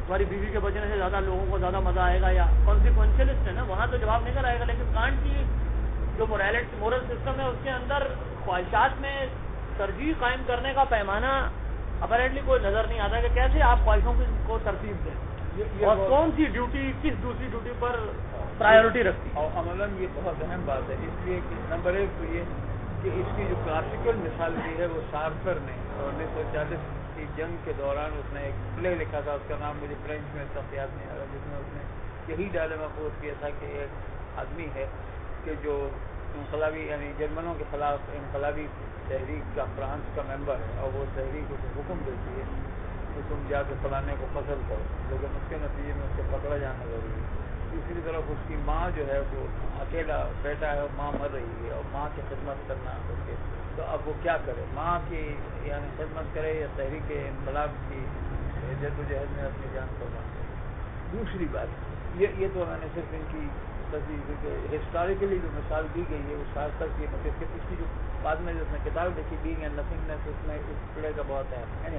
تمہاری بیوی کے بچنے سے زیادہ لوگوں کو زیادہ مزہ آئے گا یا کانسیکوینشلسٹ ہے نا، وہاں تو جواب نکل آئے گا. لیکن کانٹ کی جو مورل سسٹم ہے اس کے اندر خواہشات میں ترجیح قائم کرنے کا پیمانہ اپیرنٹلی کوئی نظر نہیں آتا کہ کیسے آپ خواہشوں کو ترتیب دیں اور کون سی ڈیوٹی کس دوسری ڈیوٹی پر پرائیورٹی رکھتی ہے. اور عملاً یہ بہت اہم بات ہے، اس لیے کہ نمبر ایک تو یہ کہ اس کی جو کلاسیکل مثال دی ہے وہ سارتر نے 1940 کی جنگ کے دوران اس نے ایک پلے لکھا تھا، اس کا نام مجھے فرینچ میں سخت یاد نہیں آ رہا، جس میں اس نے یہی ڈائلیما پوز کیا تھا کہ ایک آدمی ہے کہ جو انقلابی یعنی جرمنوں کے خلاف انقلابی تحریک کا فرانس کا ممبر ہے اور وہ تحریک اسے حکم دیتی ہے کہ تم جا کے فلانے کو قتل کرو، لیکن اس کے نتیجے میں اس کو پکڑا جانا ضروری ہے. دوسری طرف اس کی ماں جو ہے وہ اکیلا بیٹا ہے اور ماں مر رہی ہے اور ماں کی خدمت کرنا اس کے، تو اب وہ کیا کرے؟ ماں کی یعنی خدمت کرے یا تحریک انقلاب کی جدوجہد میں اپنی جان قربان کرے. دوسری بات یہ تو میں نے صرف ان کی ہسٹوریکلی جو مثال دی گئی ہے اس حد تک یہ مطلب کہ اس کی جو بعد میں جس نے کتاب لکھی بینگ اینڈ نتھنگنیس اس میں اس پلے کا بہت ہے.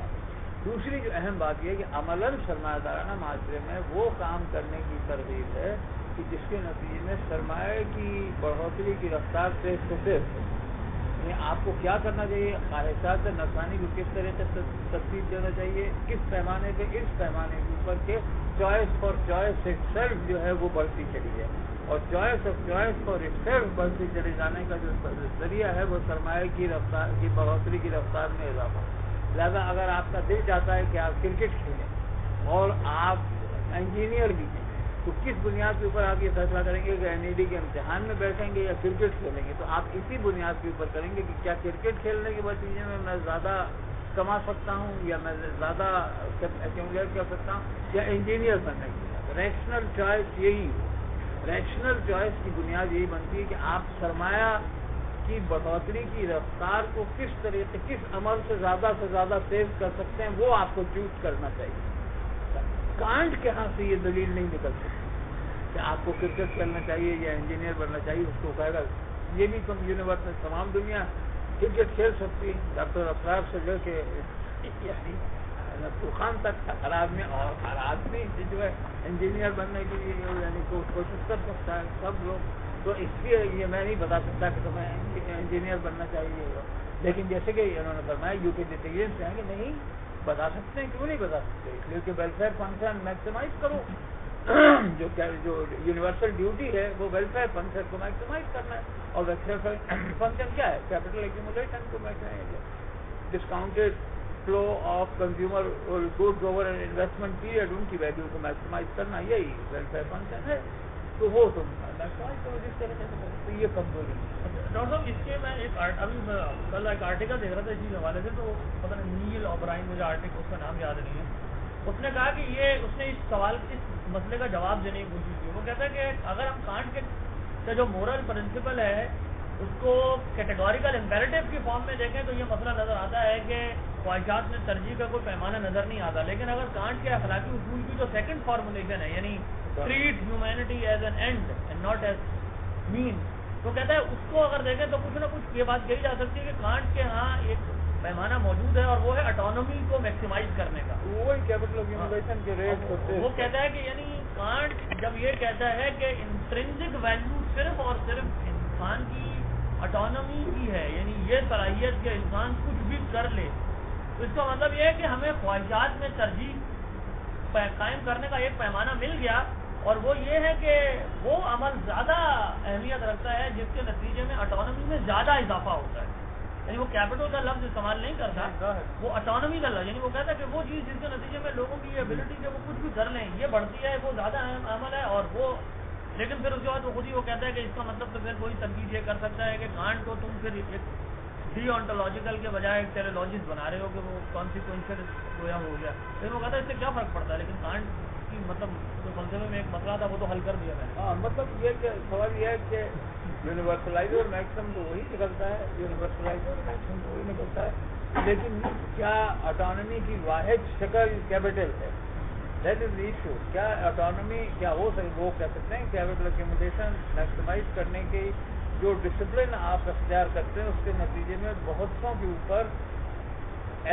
دوسری جو اہم بات یہ ہے کہ عملاً سرمایہ دارانہ معاشرے میں وہ کام کرنے کی ترغیب ہے کہ جس کے نتیجے میں سرمایہ کی بڑھوتری کی رفتار تیز سے تیز ہو. یعنی آپ کو کیا کرنا چاہیے؟ خواہشات نفسانی کو کس طرح سے ترتیب دینا چاہیے، کس پیمانے پہ؟ اس پیمانے کے اوپر کہ choice for choice it self جو ہے وہ بڑھتی چلی ہے، اور choice of choice for it self بڑھتی چلے جانے کا جو ذریعہ ہے وہ سرمایہ کی رفتار کی بڑھوتری کی رفتار میں اضافہ۔ لہذا اگر آپ کا دل چاہتا ہے کہ آپ کرکٹ کھیلیں اور آپ انجینئر بھی ہیں، تو کس بنیاد کے اوپر آپ یہ فیصلہ کریں گے کہ NED کے امتحان میں بیٹھیں گے یا کرکٹ کھیلیں گے؟ تو آپ اسی بنیاد کے اوپر کریں گے کہ کیا کرکٹ کھیلنے کے نتیجے میں زیادہ کما سکتا ہوں، یا میں زیادہ ایکومولیٹ کر سکتا ہوں، یا انجینئر بننے کی۔ ریشنل چوائس یہی ریشنل چوائس کی بنیاد یہی بنتی ہے کہ آپ سرمایہ کی بڑھوتری کی رفتار کو کس طریقے کس عمل سے زیادہ سیو کر سکتے ہیں، وہ آپ کو چوز کرنا چاہیے۔ کانٹ کے ہاں سے یہ دلیل نہیں نکل سکتی کہ آپ کو کرکٹ کھیلنا چاہیے یا انجینئر بننا چاہیے۔ اس کو کہے گا یہ بھی یونیورس میں تمام دنیا کرکٹ کھیل سکتی، ڈاکٹر افراد سے لے کے یعنی خان تک ہر آدمی، اور ہر آدمی جو ہے انجینئر بننے کے لیے یعنی کوشش کر سکتا ہے، سب لوگ۔ تو اس لیے یہ میں نہیں بتا سکتا کہ تمہیں انجینئر بننا چاہیے، لیکن جیسے کہ انہوں نے فرمایا یو کے ڈیٹیلس ہیں کہ نہیں بتا سکتے ہیں، کیوں نہیں بتا سکتے؟ اس لیے کہ ویلفیئر فنکشن میکسیمائز کرو، جو یونیورسل ڈیوٹی ہے وہ ویلفیئر فنکشن کو میکسیمائز کرنا ہے، اور ویلفیئر فنکشن کیا ہے؟ کیپٹل ایکومولیشن کو discounted flow of consumer goods over an investment period, ان کی ویلیو کو میکسیمائز کرنا، یہی ویلفیئر فنکشن ہے۔ تو وہ تم میکسیمائز کرو جس طرح سے، تو یہ کمزوری ہے۔ ڈاکٹر صاحب اس کے میں ایک ابھی کل ایک آرٹیکل دیکھ رہا تھا اسی حوالے سے، تو پتہ نہیں نیل اوبرائن مجھے آرٹیکل اس کا نام یاد نہیں ہے، اس نے کہا کہ یہ اس نے اس سوال اس مسئلے کا جواب دینے کی کوشش کی۔ وہ کہتا ہے کہ اگر ہم کانٹ کے جو مورل پرنسپل ہے اس کو کیٹیگوریکل امپیریٹیو کی فارم میں دیکھیں تو یہ مسئلہ نظر آتا ہے کہ خواہشات میں ترجیح کا کوئی پیمانہ نظر نہیں آتا، لیکن اگر کانٹ کے اخلاقی اصول کی جو سیکنڈ فارمولیشن ہے، یعنی treat humanity as an end and not as mean, تو کہتا ہے اس کو اگر دیکھیں تو کچھ نہ کچھ یہ بات کہی جا سکتی ہے کہ کانٹ کے ہاں ایک پیمانہ موجود ہے، اور وہ ہے اٹانومی کو میکسیمائز کرنے کا۔ وہی کیپٹل ایکومولیشن کے ریٹ وہ کہتا ہے کہ یعنی کانٹ جب یہ کہتا ہے کہ انٹرنسک ویلیو صرف اور صرف انسان کی اٹانومی کی ہے، یعنی یہ صلاحیت کہ انسان کچھ بھی کر لے، تو اس کا مطلب یہ ہے کہ ہمیں خواہشات میں ترجیح قائم کرنے کا ایک پیمانہ مل گیا، اور وہ یہ ہے کہ وہ عمل زیادہ اہمیت رکھتا ہے جس کے نتیجے میں اٹانومی میں زیادہ اضافہ ہوتا ہے۔ یعنی وہ کیپٹل کا لفظ استعمال نہیں کرتا، وہ اٹانومی کا لفظ، یعنی وہ کہتا ہے کہ وہ چیز جس کے نتیجے میں لوگوں کی یہ ایبلٹی کہ وہ کچھ بھی کر لیں یہ بڑھتی ہے، وہ زیادہ اہم عمل ہے۔ اور وہ لیکن پھر اس کے بعد وہ خود ہی وہ کہتا ہے کہ اس کا مطلب تو پھر کوئی تنقید یہ کر سکتا ہے کہ کانٹ کو تم پھر ایک ڈی آنٹولوجیکل کے بجائے ایک ٹیرولوجسٹ بنا رہے ہو کہ وہ کانسیکوینشل گویا ہو گیا۔ پھر وہ کہتا ہے اس سے کیا فرق پڑتا ہے، لیکن کانٹ کی مطلب جو فلسفے میں ایک مسئلہ تھا وہ تو حل کر دیا میں نے۔ ہاں، مطلب یہ کہ سوال یہ ہے کہ یونیورسلائزر اور میکسم تو وہی نکلتا ہے، یونیورسلائزر اور میکسم تو وہی نکلتا ہے، لیکن کیا اٹانومی کی واحد شکل کیپٹل ہے؟ That is the issue. کیا اٹانومی کیا وہ کہہ سکتے ہیں کیپٹل ایکومولیشن میکسیمائز کرنے کی جو ڈسپلن آپ اختیار کرتے ہیں اس کے نتیجے میں بہتوں کے اوپر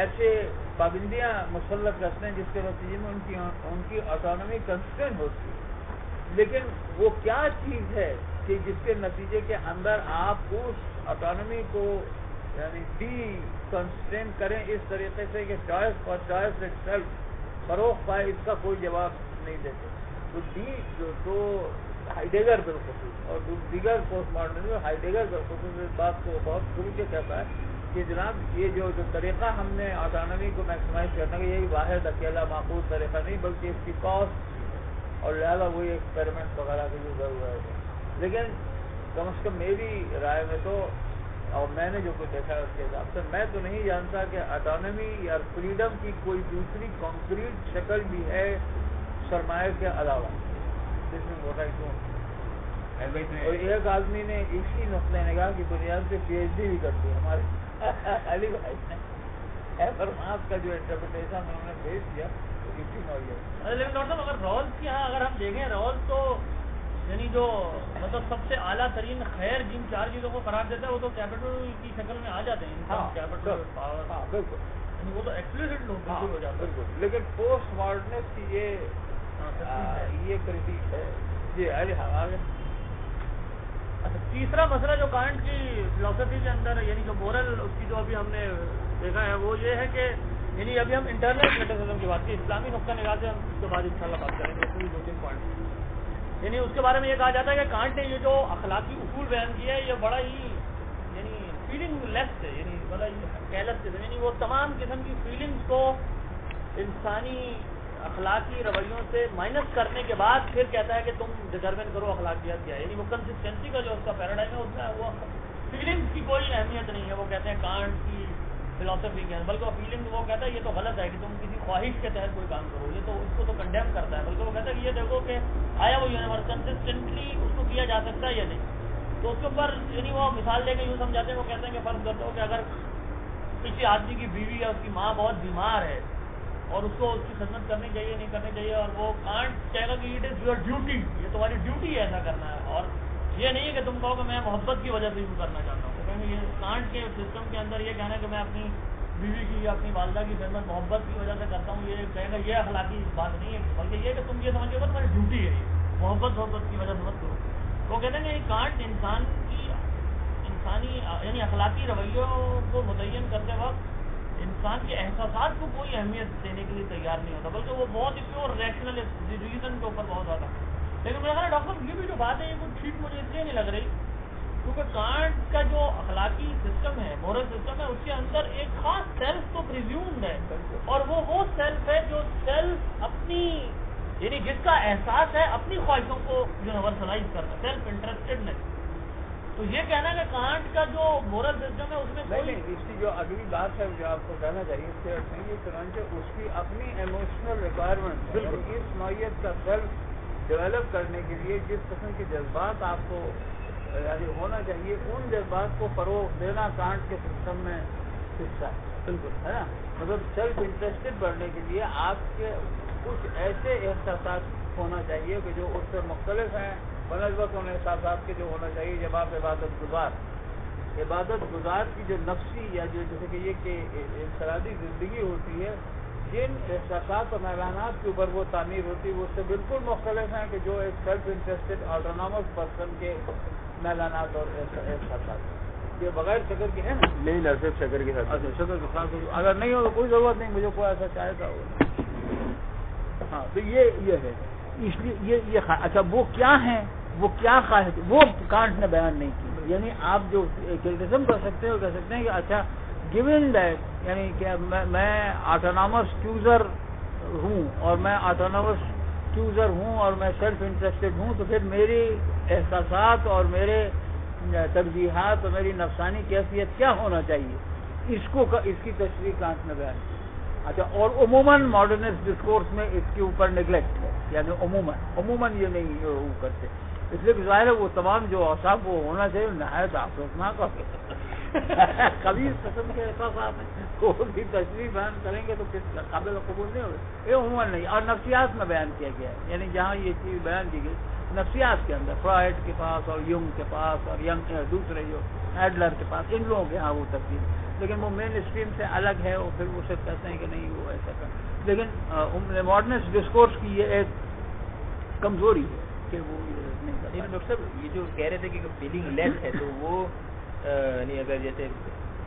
ایسے پابندیاں مسلط کرتے ہیں جس کے نتیجے میں ان کی اٹانومی کنسٹرین ہوتی ہے، لیکن وہ کیا چیز ہے کہ جس کے نتیجے کے اندر آپ اس اٹانومی کو یعنی ڈی کنسٹرین کریں اس طریقے سے کہ choice for choice it self فروغ پائے، اس کا کوئی جواب نہیں دیتے۔ تو ڈی تو ہائیڈیگر بالخصوص اور دیگر پوسٹ ماڈرنزم ہائیڈیگر بالخصوص اس بات کو بہت شروع سے کہتا ہے کہ جناب یہ جو طریقہ ہم نے آٹانومی کو میکسیمائز کرنے کا یہی واحد اکیلا معقول طریقہ نہیں، بلکہ اس کی کاسٹ اور لہٰذا وہی ایکسپیریمنٹ وغیرہ کا یوز ہوا ہے۔ لیکن کم از کم میری رائے میں تو، اور میں نے جو کچھ دیکھا ہے اس کے حساب سے، میں تو نہیں جانتا کہ آٹانومی یا فریڈم کی کوئی دوسری کانکریٹ شکل بھی ہے سرمایہ کے علاوہ، جس میں موٹا کیوں۔ اور ایک آدمی نے اسی نقطۂ نگاہ کی بنیاد پہ PhD بھی کر دی ہمارے علی بھائی نے، ایبرماس کا جو انٹرپریٹیشن انہوں نے پیش کیا اسی نوعیت۔ لیکن ڈاکٹر صاحب اگر رولز کی ہاں اگر ہم دیکھیں رولز تو یعنی جو مطلب سب سے اعلیٰ ترین خیر جن چار چیزوں کو قرار دیتا ہے وہ تو کیپٹل کی شکل میں آ جاتے ہیں، انکم، کیپٹل، پاور، ہاں بالکل، یعنی وہ تو ایکسپلیسٹ لوگ بالکل ہو جاتا ہے۔ بالکل، لیکن پوسٹ ماڈرنسٹ کی یہ کریٹیک ہے۔ جی علی آگے اچھا تیسرا مسئلہ جو کانٹ کی فلسفی کے اندر یعنی جو مورل اس کی جو ابھی ہم نے دیکھا ہے وہ یہ ہے کہ یعنی ابھی ہم انٹرنل کریٹیسزم کی بات کی اسلامی نقطہ نگاہ سے ہم اس کے بعد انشاءاللہ بات کریں گے. اس میں 2-3 پوائنٹ یعنی اس کے بارے میں یہ کہا جاتا ہے کہ کانٹ نے یہ جو اخلاقی اصول بیان کیا ہے یہ بڑا ہی یعنی فیلنگ لیس ہے, یعنی بڑا ہی کیلس قسم, یعنی وہ تمام قسم کی فیلنگس کو انسانی اخلاقی رویوں سے مائنس کرنے کے بعد پھر کہتا ہے کہ تم ڈٹرمن کرو اخلاقیات کیا ہے. یعنی وہ کنسسٹنسی کا جو اس کا پیراڈائم ہے اس میں وہ فیلنگس کی کوئی اہمیت نہیں ہے. وہ کہتے ہیں کانٹ کی فلسفی کے بلکہ وہ فیلنگ وہ کہتا ہے یہ تو غلط ہے کہ تم کسی خواہش کے تحت کوئی کام کرو, یہ تو اس کو تو کنڈیم کرتا ہے. بلکہ وہ کہتا ہے کہ یہ دیکھو کہ آیا وہ یونیورس کنسسٹنٹلی اس کو کیا جا سکتا ہے یا نہیں. تو اس کے اوپر یعنی وہ مثال دے کے یوں سمجھاتے ہیں, وہ کہتے ہیں کہ فرض کرتا ہو کہ اگر کسی آدمی کی بیوی یا اس کی ماں بہت بیمار ہے اور اس کو اس کی خدمت کرنی چاہیے نہیں کرنی چاہیے, اور وہ کانٹ کہے گا کہ اٹ از یور ڈیوٹی, یہ تمہاری ڈیوٹی ہے ایسا کرنا ہے, اور یہ نہیں ہے کہ تم کہو کہ میں محبت کی وجہ سے یوں کرنا چاہتا ہوں. تو کہیں یہ کانٹ کے سسٹم کے اندر یہ کہنا ہے کہ میں اپنی بیوی کی یا اپنی والدہ کی خدمت محبت کی وجہ سے کرتا ہوں, یہ کہے گا یہ اخلاقی بات نہیں ہے, بلکہ یہ کہ تم یہ سمجھو گا تمہاری ڈیوٹی ہے, یہ محبت کی وجہ سے مت کرو. وہ کہتے ہیں کہ کانٹ انسانی یعنی اخلاقی رویوں کو متعین کرتے وقت انسان کے احساسات کو کوئی اہمیت دینے کے لیے تیار نہیں ہوتا, بلکہ وہ بہت ہی پیور ریشنل ریزن کے اوپر بہت زیادہ. لیکن میرا خیال ہے ڈاکٹر یہ بھی جو بات ہے یہ کوئی ٹھیک مجھے اس لیے نہیں لگ رہی کیونکہ کانٹ کا جو اخلاقی سسٹم ہے, مورل سسٹم ہے, اس کے اندر ایک خاص سیلف تو پریزیومڈ ہے, اور وہ سیلف ہے جو سیلف اپنی یعنی جس کا احساس ہے اپنی خواہشوں کو یونیورسلائز کرنا, سیلف انٹرسٹڈنس. تو یہ کہنا ہے کہ کانٹ کا جو مورل سسٹم ہے اس میں کوئی اس کی جو اگلی بات ہے جو آپ کو کہنا چاہیے اس سے یہ چنانچہ اس کی اپنی ایموشنل ریکوائرمنٹ اس نوعیت کا سیلف ڈیولپ کرنے کے لیے جس قسم کے جذبات آپ کو یعنی ہونا چاہیے ان جذبات کو فروغ دینا کانٹ کے سسٹم میں حصہ ہے. بالکل ہے نا, مطلب سیلف انٹرسٹڈ بڑھنے کے لیے آپ کے کچھ ایسے احساسات ہونا چاہیے کہ جو اس سے مختلف ہیں بنسبت ان احساسات کے جو ہونا چاہیے جب آپ عبادت گزار کی جو نفسی یا جو جیسے کہ یہ کہ انفرادی زندگی ہوتی ہے, جن احساسات اور میلانات کے اوپر وہ تعمیر ہوتی ہے وہ اس سے بالکل مختلف ہیں کہ جو ایک سیلف انٹرسٹڈ آٹونامس پرسن کے میلانات اور احساسات. یہ بغیر شکر کے ہیں نا, نہیں صرف شکر کے ساتھ. اچھا شکر کے ساتھ اگر نہیں ہو تو کوئی ضرورت نہیں, مجھے کوئی ایسا چاہتا ہو. ہاں تو یہ ہے اس لیے یہ اچھا وہ کیا ہیں, وہ کیا خواہش وہ کانٹ نے بیان نہیں کی. یعنی آپ جو کریٹیسم کر سکتے ہیں وہ کہہ سکتے ہیں کہ اچھا گیون دیٹ یعنی کہ میں آٹونامس چوزر ہوں اور میں آٹونامس چوزر ہوں اور میں سیلف انٹرسٹڈ ہوں, تو پھر میری احساسات اور میرے ترجیحات اور میری نفسانی کیفیت کیا ہونا چاہیے, اس کی تشریح کانٹ نے بیان کی. اچھا اور عموماً ماڈرنسٹ ڈسکورس میں اس کے اوپر نگلیکٹ ہے, یعنی عموماً یہ نہیں وہ کرتے, اس لیے ظاہر ہے وہ تمام جو اوصاف وہ ہونا چاہیے نہایت افسوسناک اور کبھی اس قسم کے احساسات ہیں وہ بھی تشریح بیان کریں گے تو کس قابل قبول نہیں ہوگا. یہ عموماً نہیں, اور نفسیات میں بیان کیا گیا ہے, یعنی جہاں یہ چیز بیان کی گئی نفسیات کے اندر فرائڈ کے پاس اور یونگ کے پاس اور دوسرے جو ایڈلر کے پاس, ان لوگوں کے یہاں وہ تفصیل, لیکن وہ مین اسٹریم سے الگ ہے, اور پھر وہ صرف کہتے ہیں کہ نہیں وہ ایسا کر. لیکن ماڈرنسٹ ڈسکورس کی یہ ایک کمزوری ہے کہ وہ نہیں کرتا. ڈاکٹر صاحب یہ جو کہہ رہے تھے کہ فیلنگ لیس ہے تو وہ یعنی اگر جیسے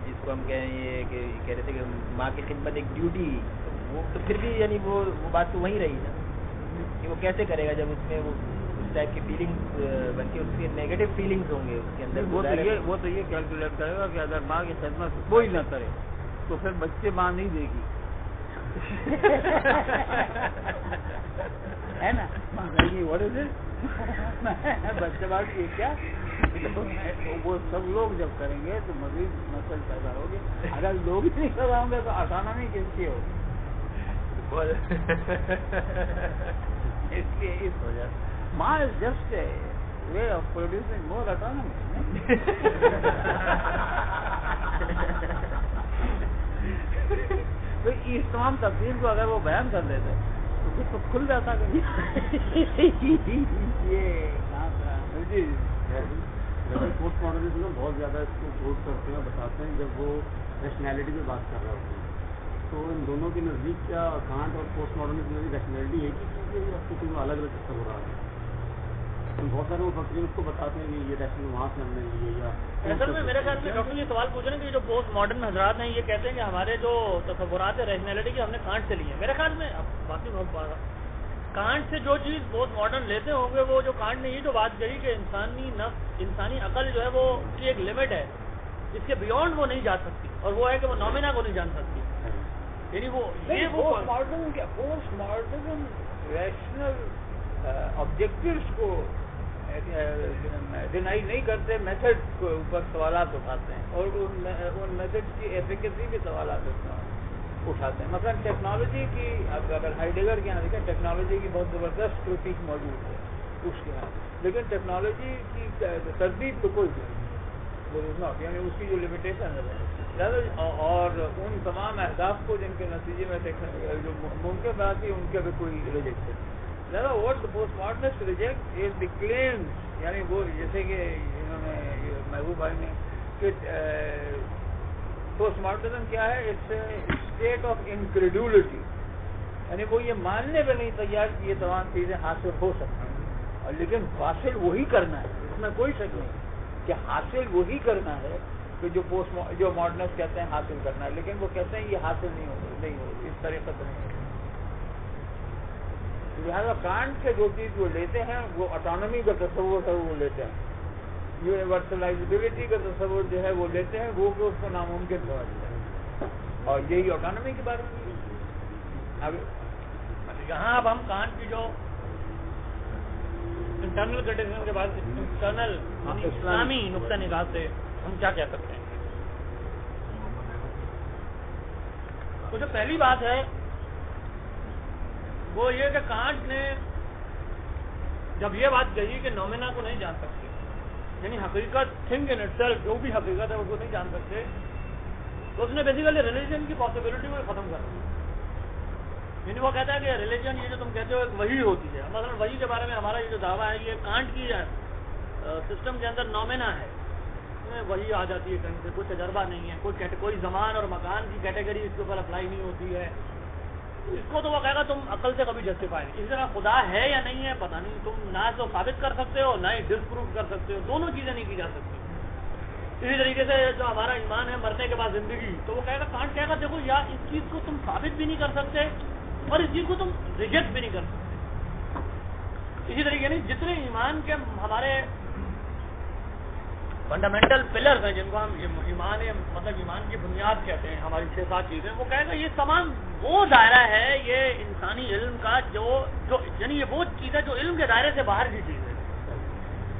جس کو ہم کہیں یہ کہ کہہ رہے تھے کہ ماں کی خدمت ایک ڈیوٹی, وہ تو پھر بھی یعنی وہ بات تو وہیں رہی نا کہ وہ کیسے کرے گا جب اس میں وہ اس ٹائپ کی فیلنگس بلکہ اس کے نیگیٹو فیلنگس ہوں گے اس کے اندر. وہ تو یہ کیلکولیٹ کرے گا کہ اگر ماں کی خدمت کوئی نہ کرے تو پھر بچے ماں نہیں دے گی, ہے نا, بچے بات یہ کیا وہ سب لوگ جب کریں گے تو مزید مسئلہ پیدا ہوگی. اگر لوگ ہی نہیں کرواؤں گے تو آٹونومی کس کی ہوگی. اس لیے اس وجہ سے ماں is just a way of producing more autonomy. تو اس تمام تفصیل کو اگر وہ بیان کر دیتے تو کچھ تو کھل جاتا کہ پوسٹ ماڈرنزم میں بہت زیادہ اس کو کوٹ کرتے ہیں اور بتاتے ہیں جب وہ ریشنلٹی پہ بات کر رہے ہوتے ہیں تو ان دونوں کے نزدیک کیا کانٹ اور پوسٹ ماڈرنزم میں ریشنلٹی ایک ہی چیز ہے یا اس کو کوئی الگ الگ تصور آ رہا ہے؟ بہت سارے مفسرین اس کو بتاتے ہیں کہ یہ ریشنل وہاں سے ہم نے لیے یا اصل میں میرے خیال سے ڈاکٹر یہ سوال پوچھ رہے ہیں کہ جو پوسٹ ماڈرن حضرات ہیں یہ کہتے ہیں کہ ہمارے جو تصورات ہیں ریشنلٹی کے ہم نے کانٹ سے لیے ہیں. میرے خیال میں باقی کانٹ سے جو چیز پوسٹ ماڈرن لیتے ہوں گے وہ جو کانٹ نے یہ جو بات کہی کہ انسانی نفس انسانی عقل جو ہے وہ کی ایک لمٹ ہے جس کے بیونڈ وہ نہیں جا سکتی اور وہ ہے کہ وہ نومینا کو نہیں جان سکتی. یعنی وہ پوسٹ ماڈرن ریشنل آبجیکٹیوز کو ڈینائی نہیں کرتے, میتھڈ کے اوپر سوالات اٹھاتے ہیں اور ان میتھڈ کی ایفیکیسی کے سوالات اٹھاتے ہیں. مثلا ٹیکنالوجی کی اگر ہائیڈگر کے یہاں دیکھیں ٹیکنالوجی کی بہت زبردست کرٹیک موجود ہے اس کے یہاں, لیکن ٹیکنالوجی کی تردید تو کوئی نہیں, یعنی اس کی جو لمیٹیشن ہے اور ان تمام اہداف کو جن کے نتیجے میں جو ممکن بات ہے ان کے بھی کوئی ریجیکٹ ہے. what the postmodernists reject is the claims, یعنی وہ جیسے کہ انہوں نے محبوب بھائی نے کہ پوسٹ ماڈرنزم کیا ہے, اٹس اے اسٹیٹ آف انکریڈولٹی, یعنی وہ یہ ماننے پہ نہیں تیار کہ یہ تمام چیزیں حاصل ہو سکتی ہیں, لیکن حاصل وہی کرنا ہے, اس میں کوئی شک نہیں کہ حاصل وہی کرنا ہے کہ جو ماڈرنسٹ کہتے ہیں حاصل کرنا ہے, لیکن وہ کہتے ہیں یہ حاصل نہیں ہو اس طریقے سے نہیں ہو. لہٰذا کانٹ سے جو چیز وہ لیتے ہیں وہ آٹونومی کا تصور ہے وہ لیتے ہیں, یونیورسلائزبلٹی کا تصور جو ہے وہ لیتے ہیں, وہ کہ اس کو ناممکن سمجھتے ہیں, اور یہی آٹونومی کی بات ہے. یہاں اب ہم کانٹ کی جو انٹرنل کرٹیسزم کے بعد انٹرنل اسلامی نقطہ نگاہ سے ہم کیا کہہ سکتے ہیں. تو جو پہلی بات ہے وہ یہ کہ کانٹ نے جب یہ بات کہی کہ نومینا کو نہیں جان سکتے, یعنی حقیقت تھنگ ان اٹ سیلف جو بھی حقیقت ہے اس کو نہیں جان سکتے, تو اس نے بیسیکلی ریلیجن کی پاسبلٹی کو ختم کر دیا. یعنی وہ کہتا ہے کہ ریلیجن یہ جو تم کہتے ہو ایک وحی ہوتی ہے. مثلا وحی کے بارے میں ہمارا یہ جو دعویٰ ہے یہ کانٹ کی سسٹم کے اندر نومینا ہے, وہی آ جاتی ہے کہیں سے, کوئی تجربہ نہیں ہے, کوئی زمان اور مکان کی کیٹیگری اس کے اوپر اپلائی نہیں ہوتی ہے. اس کو تو وہ کہے گا تم عقل سے کبھی جسٹیفائی نہیں. اس طرح خدا ہے یا نہیں ہے پتہ نہیں, تم نہ تو ثابت کر سکتے ہو نہ ہی ڈس پروو کر سکتے ہو, دونوں چیزیں نہیں کی جا سکتی. اسی طریقے سے جو ہمارا ایمان ہے مرنے کے بعد زندگی, تو وہ کہے گا کانٹ کہے گا دیکھو یار اس چیز کو تم ثابت بھی نہیں کر سکتے اور اس چیز کو تم ریجیکٹ بھی نہیں کر سکتے. اسی طریقے نہیں جتنے ایمان کے ہمارے فنڈامنٹل پلرز ہیں جن کو ہم ایمان مطلب ایمان کی بنیاد کہتے ہیں, ہماری 6-7 چیزیں, وہ کہے گا یہ تمام وہ دائرہ ہے یہ انسانی علم کا جو یعنی یہ وہ چیز ہے جو علم کے دائرے سے باہر کی چیز ہے.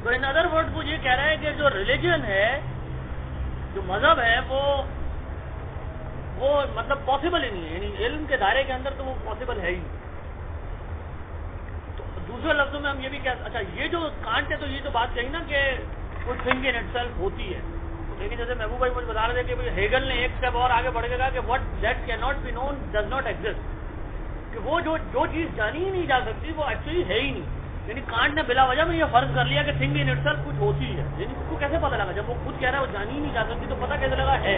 تو ان ادر ورڈ وہ یہ کہہ رہا ہے کہ جو ریلیجن ہے جو مذہب ہے وہ مطلب پاسبل ہی نہیں ہے, یعنی علم کے دائرے کے اندر تو وہ پاسبل ہے ہی نہیں. تو دوسرے لفظوں میں ہم یہ بھی کہہ اچھا یہ جو کانٹ ہے تو یہ تو بات کہی نا کہ کچھ تھنگ ان اٹ سیلف ہوتی ہے, لیکن جیسے محبوب بھائی مجھے بتا رہے تھے کہ ہیگل نے ایک اسٹیپ اور آگے بڑھ کے کہا کہ what that can not be known does not exist, کہ وہ جو چیز جانی ہی نہیں جا سکتی وہ ایکچولی ہے ہی نہیں. یعنی کانٹ نے بلا وجہ میں یہ فرض کر لیا کہ تھنگ ان اٹ سیلف کچھ ہوتی ہے, یعنی اس کو کیسے پتہ لگا جب وہ خود کہہ رہا ہے وہ جانی ہی نہیں جا سکتی تو پتہ کیسے لگا ہے.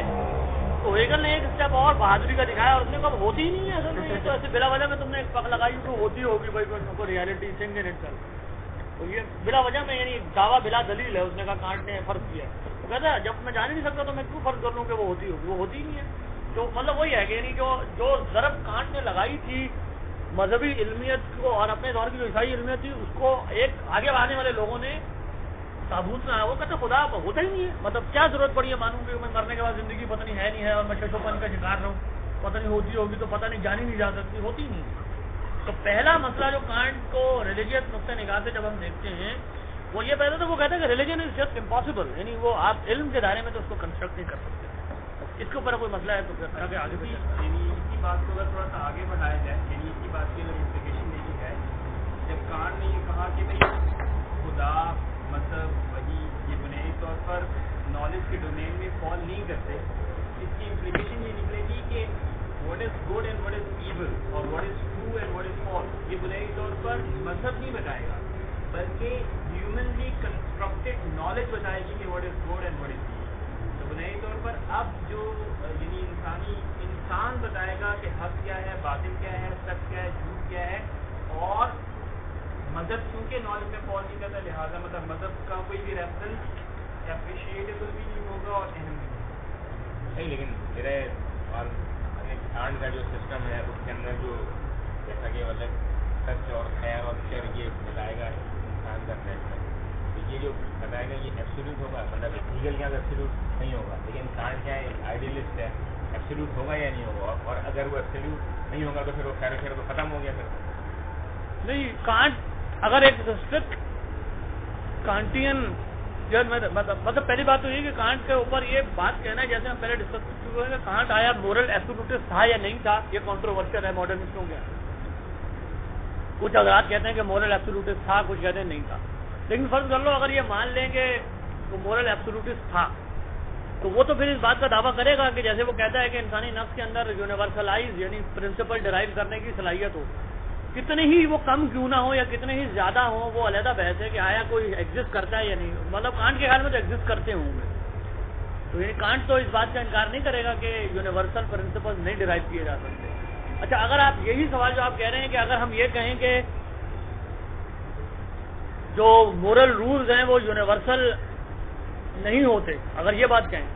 تو ہیگل نے ایک اسٹیپ اور بہادری کا دکھایا اور اس نے کہا ہوتی ہی نہیں ہے اصل میں, تو ایسے بلا وجہ میں تم نے ایک پک لگائی تو ہوتی ہوگی بھائی reality thing in it self. تو یہ بلا وجہ میں یعنی دعویٰ بلا دلیل ہے, اس نے کہا کانٹ نے فرض کیا. تو کہتا ہے جب میں جان ہی نہیں سکتا تو میں کیوں فرض کر لوں کہ وہ ہوتی ہوگی, وہ ہوتی ہی نہیں ہے. تو مطلب وہی ہے کہ یعنی جو ضرب کانٹ نے لگائی تھی مذہبی علمیت کو اور اپنے دور کی جو عیسائی علمیت تھی اس کو ایک آگے آنے والے لوگوں نے تابوت میں وہ کہتے خدا ہوتا ہی نہیں ہے, مطلب کیا ضرورت پڑی ہے مانوں کہ میں مرنے کے بعد زندگی پتہ نہیں ہے نہیں ہے اور میں ششو پن کا شکار رہوں, پتہ نہیں ہوتی ہوگی تو پتہ نہیں جانی نہیں جا سکتی, ہوتی نہیں. تو پہلا مسئلہ جو کانٹ کو ریلیجیس نقطۂ نگاہ سے جب ہم دیکھتے ہیں وہ یہ پہلے تو وہ کہتے ہیں کہ ریلیجن از جسٹ امپاسبل, یعنی وہ آپ علم کے دائرے میں تو اس کو کنسٹرکٹ نہیں کر سکتے. اس کے اوپر کوئی مسئلہ ہے تو پھر آگے یعنی اس کی بات کو اگر تھوڑا سا آگے بڑھایا جائے, یعنی اس کی بات کی اگر امپلیکیشن یہی ہے جب کانٹ نے یہ کہا کہ بھائی خدا مذہب وہی یہ بنیادی طور پر نالج کے ڈومین میں فال نہیں کرتے, اس کی امپلیکیشن یہ نکلے گی کہ what is good and what is evil اور what is true and what is false یہ بنیادی طور پر مذہب نہیں بتائے گا بلکہ ہیومنلی کنسٹرکٹیڈ نالج بتائے گی کہ what is good and what is evil. تو بنیادی طور پر اب جو یعنی انسان بتائے گا کہ حق کیا ہے, باطل کیا ہے, سچ کیا ہے, جھوٹ کیا ہے, اور مذہب کیونکہ نالج میں فال نہیں کرتا لہٰذا مطلب مذہب کا کوئی بھی ریفرنس اپریشیٹیبل بھی نہیں ہوگا اور اہم بھی نہیں. لیکن میرے اور کانٹ کا جو سسٹم ہے اس کے اندر جو جیسا کہ مطلب سچ اور خیر اور شر یہ بتائے گا انسان کا نیچر, تو یہ جو بتائے گا یہ ایبسولوٹ ہوگا, مطلب لیگل کیا ایبسولوٹ نہیں ہوگا, لیکن کانٹ کیا ہے آئیڈیلسٹ ہے, ایبسولوٹ ہوگا یا نہیں ہوگا, اور اگر وہ ایبسولوٹ نہیں ہوگا تو پھر وہ خیر و شر تو ختم ہو گیا. پھر نہیں, کانٹ اگر ایک اسٹرکٹ کانٹین مطلب پہلی بات تو یہ کہ کانٹ کے اوپر یہ بات کہنا ہے جیسے ہم پہلے ڈسکس کر چکے ہیں کہ کانٹ آیا مورل ایبسولوٹسٹ تھا یا نہیں تھا, یہ کنٹروورشل ہے ماڈرنسٹوں کے. کچھ حضرات کہتے ہیں کہ مورل ایبسولوٹسٹ تھا, کچھ کہتے ہیں نہیں تھا. لیکن فرض کر لو اگر یہ مان لیں کہ وہ مورل ایبسولوٹسٹ تھا تو وہ تو پھر اس بات کا دعویٰ کرے گا کہ جیسے وہ کہتا ہے کہ انسانی نفس کے اندر یونیورسلائز یعنی پرنسپل ڈرائیو کرنے کی صلاحیت ہو, کتنے ہی وہ کم کیوں نہ ہو یا کتنے ہی زیادہ ہوں وہ علیحدہ بحث ہے کہ آیا کوئی ایگزسٹ کرتا ہے یا نہیں. مطلب کانٹ کے خیال میں تو ایگزسٹ کرتے ہوں گے, تو یہ کانٹ تو اس بات کا انکار نہیں کرے گا کہ یونیورسل پرنسپل نہیں ڈرائیو کیے جا سکتے. اچھا, اگر آپ یہی سوال جو آپ کہہ رہے ہیں کہ اگر ہم یہ کہیں کہ جو مورل رولز ہیں وہ یونیورسل نہیں ہوتے, اگر یہ بات کہیں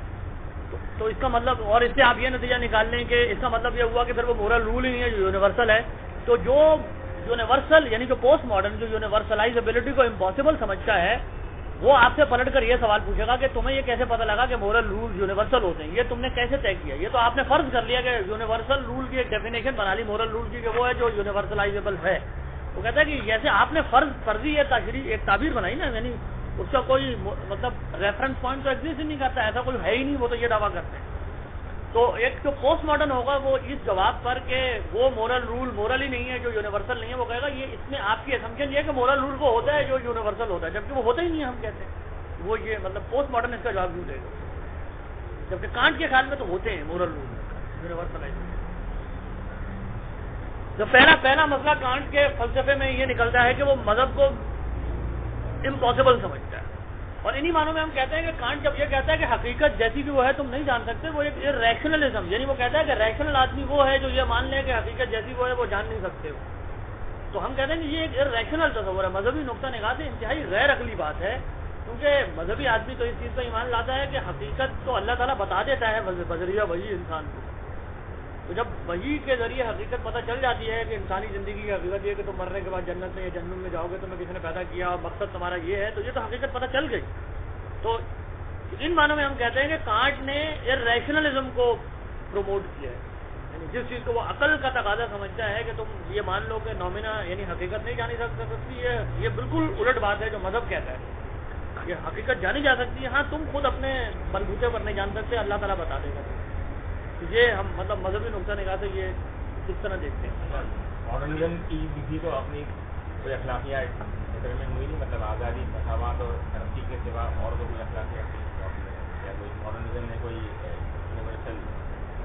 تو اس کا مطلب, اور اس سے آپ یہ نتیجہ نکال لیں کہ اس کا مطلب یہ ہوا کہ پھر وہ مورل رول ہی نہیں ہے جو یونیورسل ہے. تو جو یونیورسل یعنی جو پوسٹ ماڈرن جو یونیورسلائزبلٹی کو امپاسبل سمجھتا ہے وہ آپ سے پلٹ کر یہ سوال پوچھے گا کہ تمہیں یہ کیسے پتہ لگا کہ مورل رول یونیورسل ہوتے ہیں, یہ تم نے کیسے طے کیا؟ یہ تو آپ نے فرض کر لیا کہ یونیورسل رول کی ایک ڈیفینیشن بنا لی مورل رول کی کہ وہ ہے جو یونیورسلائزبل ہے. وہ کہتا ہے کہ جیسے آپ نے فرضی ایک تعبیر بنائی نا, یعنی اس کا کوئی مطلب ریفرنس پوائنٹ تو ایگزسٹ ہی نہیں کرتا, ایسا کوئی ہے ہی نہیں, وہ تو یہ دعویٰ کرتے ہیں. تو ایک جو پوسٹ ماڈرن ہوگا وہ اس جواب پر کہ وہ مورل رول مورل ہی نہیں ہے جو یونیورسل نہیں ہے, وہ کہے گا یہ اس میں آپ کی اسمپشن یہ ہے کہ مورل رول وہ ہوتا ہے جو یونیورسل ہوتا ہے, جبکہ وہ ہوتا ہی نہیں ہے. ہم کہتے ہیں وہ یہ مطلب پوسٹ ماڈرن اس کا جواب کیوں دے گا, جبکہ کانٹ کے خیال میں تو ہوتے ہیں مورل رول یونیورسلائز. تو پہلا مسئلہ کانٹ کے فلسفے میں یہ نکلتا ہے کہ وہ مذہب کو امپاسبل سمجھتا ہے, اور انہی معنوں میں ہم کہتے ہیں کہ کانٹ جب یہ کہتا ہے کہ حقیقت جیسی بھی وہ ہے تم نہیں جان سکتے, وہ ایک ریشنلزم یعنی وہ کہتا ہے کہ ریشنل آدمی وہ ہے جو یہ مان لے کہ حقیقت جیسی وہ ہے وہ جان نہیں سکتے ہو. تو ہم کہتے ہیں کہ یہ ایک ریشنل تصور ہے, مذہبی نقطہ نگاہ سے انتہائی غیر عقلی بات ہے, کیونکہ مذہبی آدمی تو اس چیز پر ایمان لاتا ہے کہ حقیقت تو اللہ تعالیٰ بتا دیتا ہے بذریعہ وحی انسان کو. تو جب وحی کے ذریعے حقیقت پتہ چل جاتی ہے کہ انسانی زندگی کی حقیقت یہ کہ تم مرنے کے بعد جنت میں یا جنت میں جاؤ گے, تمہیں کسی نے پیدا کیا اور مقصد تمہارا یہ ہے, تو یہ تو حقیقت پتہ چل گئی. تو ان معنوں میں ہم کہتے ہیں کہ کانٹ نے ریشنلزم کو پروموٹ کیا ہے, یعنی جس چیز کو وہ عقل کا تقاضا سمجھتا ہے کہ تم یہ مان لو کہ نومینا یعنی حقیقت نہیں جانی سکتی, یہ بالکل الٹ بات ہے جو مذہب کہتا ہے. یہ حقیقت جانی جا سکتی ہے, ہاں تم خود اپنے بلبوتے پر نہیں جان سکتے, اللہ تعالیٰ بتا دے گا. یہ ہم مطلب مذہبی نقطہ نگاہ سے یہ اس طرح دیکھتے ہیں. ماڈرنزم کی بھی تو اپنی کوئی اخلاقیات ڈٹرمنٹ ہوئی نہیں, مطلب آزادی مساوات اور ترقی کے سوا اور تو کوئی اخلاقیات یا کوئی ماڈرنزم نے کوئی یونیورسل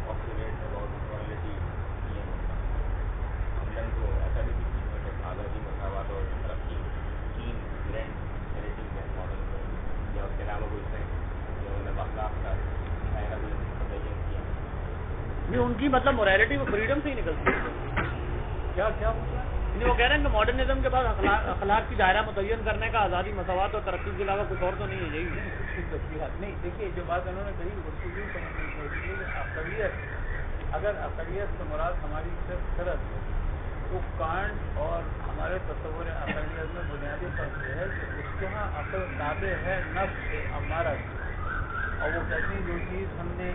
پاسپولیٹ اباؤٹ مورالٹی یہ ہم کو ایسا بھی مطلب آزادی مساوات اور ترقی تین گرینڈ نیریٹیو ہے ماڈرنزم, یا اس کے علاوہ کوئی جو مطلب اخلاق کا دائرہ کوئی متعین کیا یہ ان کی مطلب مورالٹی وہ فریڈم سے ہی نکلتی ہے. کیا وہ کہہ رہے ہیں کہ ماڈرنزم کے بعد اخلاق کی دائرہ متعین کرنے کا آزادی مساوات اور ترقی کے علاوہ کچھ اور تو نہیں ہے. یہی نہیں, دیکھیے جو بات انہوں نے کہی اس کو یوں سمجھنی چاہیے کہ اقلیت, اگر اقلیت سے مراد ہماری صرف شرط ہے تو کانٹ اور ہمارے تصور اقلیت میں بنیادی فرق یہ ہے کہ اس کے ہاں عقل تابع ہے نفس امارہ کی, اور وہ کہتے ہیں جو چیز ہم نے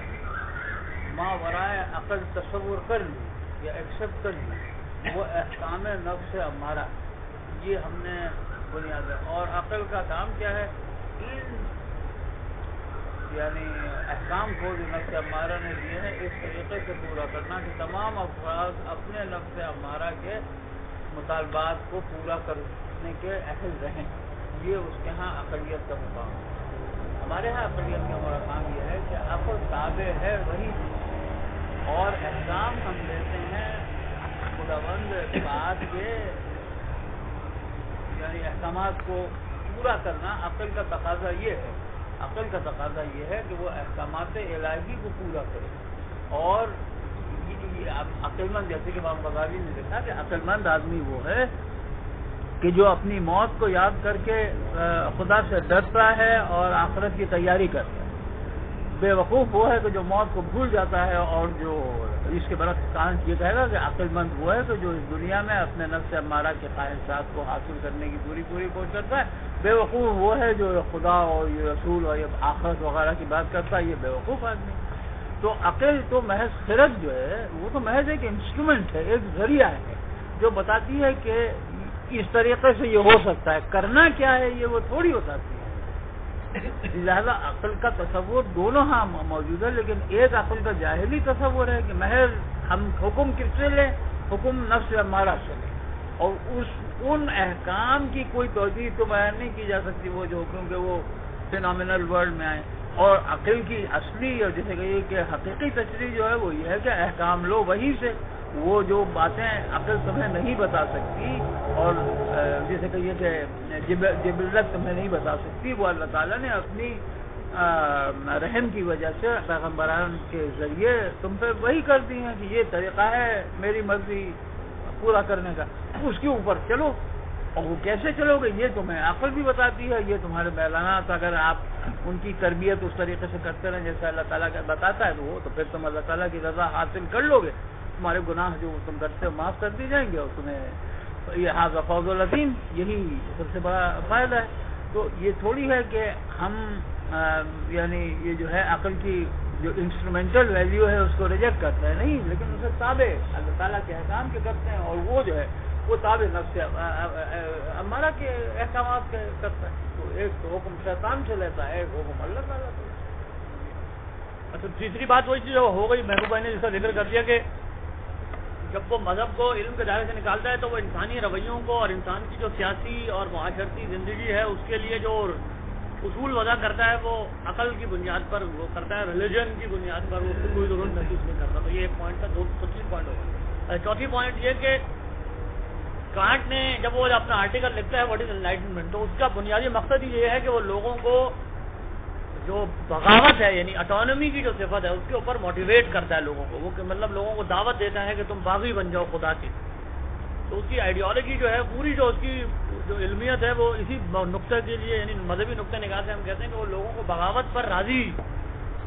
ماورائے عقل تصور کر لی یا ایکسیپٹ کر لی وہ احکام نفس امارہ, یہ ہم نے بنیاد ہے. اور عقل کا کام کیا ہے, ان یعنی احکام کو جو نفس امارہ نے دیے ہیں اس طریقے سے پورا کرنا کہ تمام افراد اپنے نفس امارہ کے مطالبات کو پورا کرنے کے اہل رہیں. یہ اس کے ہاں عقلیت کا مقام ہے. ہمارے ہاں عقلیت کا مقام یہ ہے کہ عقل تابع ہے وہی, اور احکام ہم لیتے ہیں خداوند بات کے یعنی احکامات کو پورا کرنا عقل کا تقاضا یہ ہے. عقل کا تقاضا یہ ہے کہ وہ احکامات الہی کو پورا کرے, اور عقل مند جیسے کہ امام غزالی نے لکھا کہ عقل مند آدمی وہ ہے کہ جو اپنی موت کو یاد کر کے خدا سے ڈرتا ہے اور آخرت کی تیاری کرتا ہے. بے وقوف وہ ہے کہ جو موت کو بھول جاتا ہے، اور جو اس کے برعکس کانٹ یہ کہے گا کہ عقل مند وہ ہے کہ جو اس دنیا میں اپنے نفس امارہ کے خواہشات کو حاصل کرنے کی پوری کوشش کرتا ہے. بے وقوف وہ ہے جو خدا اور یہ رسول اور یہ آخرت وغیرہ کی بات کرتا ہے. یہ بے وقوف آدمی. تو عقل تو محض خرد جو ہے وہ تو محض ایک انسٹرومنٹ ہے، ایک ذریعہ ہے جو بتاتی ہے کہ اس طریقے سے یہ ہو سکتا ہے. کرنا کیا ہے یہ وہ تھوڑی بتاتی ہے. لہذا عقل کا تصور دونوں ہاں موجود ہے، لیکن ایک عقل کا جاہلی تصور ہے کہ محض ہم حکم کس سے لیں؟ حکم نفس امارہ سے لیں، اور ان احکام کی کوئی توجیہ تو بیان نہیں کی جا سکتی وہ جو حکم کہ وہ فینامنل ورلڈ میں آئیں. اور عقل کی اصلی اور جیسے کہیے کہ حقیقی تشریح جو ہے وہ یہ ہے کہ احکام لو وہی سے. وہ جو باتیں عقل تمہیں نہیں بتا سکتی اور جیسے کہیے کہ جبلت تمہیں نہیں بتا سکتی، وہ اللہ تعالیٰ نے اپنی رحم کی وجہ سے پیغمبران کے ذریعے تم پہ وہی کر دی ہیں کہ یہ طریقہ ہے میری مرضی پورا کرنے کا، اس کے اوپر چلو. اور وہ کیسے چلو گے یہ تمہیں عقل بھی بتاتی ہے. یہ تمہارے بیانات اگر آپ ان کی تربیت اس طریقے سے کرتے رہیں جیسے اللہ تعالیٰ کا بتاتا ہے تو پھر تم اللہ تعالیٰ کی رضا حاصل کر لو گے. تمہارے گناہ جو تم کرتے ہو معاف کر دی جائیں گے اور تمہیں یہ حاض فوز العظیم، یہی سب سے بڑا فائدہ ہے. تو یہ تھوڑی ہے کہ ہم یعنی یہ جو ہے عقل کی جو انسٹرومنٹل ویلیو ہے اس کو ریجیکٹ کرتے ہیں، نہیں، لیکن اسے تابع اللہ تعالیٰ کے احکام کے کرتے ہیں، اور وہ جو ہے وہ تابع نفس ہمارا کے احکامات کے کرتا ہے. تو ایک تو حکم شیطان سے لیتا ہے، ایک حکم اللہ تعالیٰ سے. اچھا، تیسری بات وہی چیز ہو گئی محبوب بھائی نے جس کا ذکر کر دیا کہ جب وہ مذہب کو علم کے دائرے سے نکالتا ہے تو وہ انسانی رویوں کو اور انسان کی جو سیاسی اور معاشرتی زندگی ہے اس کے لیے جو اصول وضع کرتا ہے وہ عقل کی بنیاد پر وہ کرتا ہے، ریلیجن کی بنیاد پر وہ کوئی ضرورت محسوس نہیں کرتا. تو یہ ایک پوائنٹ تھا. دوسری پوائنٹ ہوگا. چوتھی پوائنٹ یہ کہ کانٹ نے جب وہ اپنا آرٹیکل لکھتا ہے واٹ از انلائٹنمنٹ، تو اس کا بنیادی مقصد یہ ہے کہ وہ لوگوں کو جو بغاوت ہے یعنی اٹانومی کی جو صفت ہے اس کے اوپر موٹیویٹ کرتا ہے لوگوں کو. وہ کہ مطلب لوگوں کو دعوت دیتا ہے کہ تم باغی بن جاؤ خدا کی. تو اس کی آئیڈیالوجی جو ہے پوری جو اس کی جو علمیت ہے وہ اسی نقطہ کے لیے یعنی مذہبی نقطہ نگاہ سے ہم کہتے ہیں کہ وہ لوگوں کو بغاوت پر راضی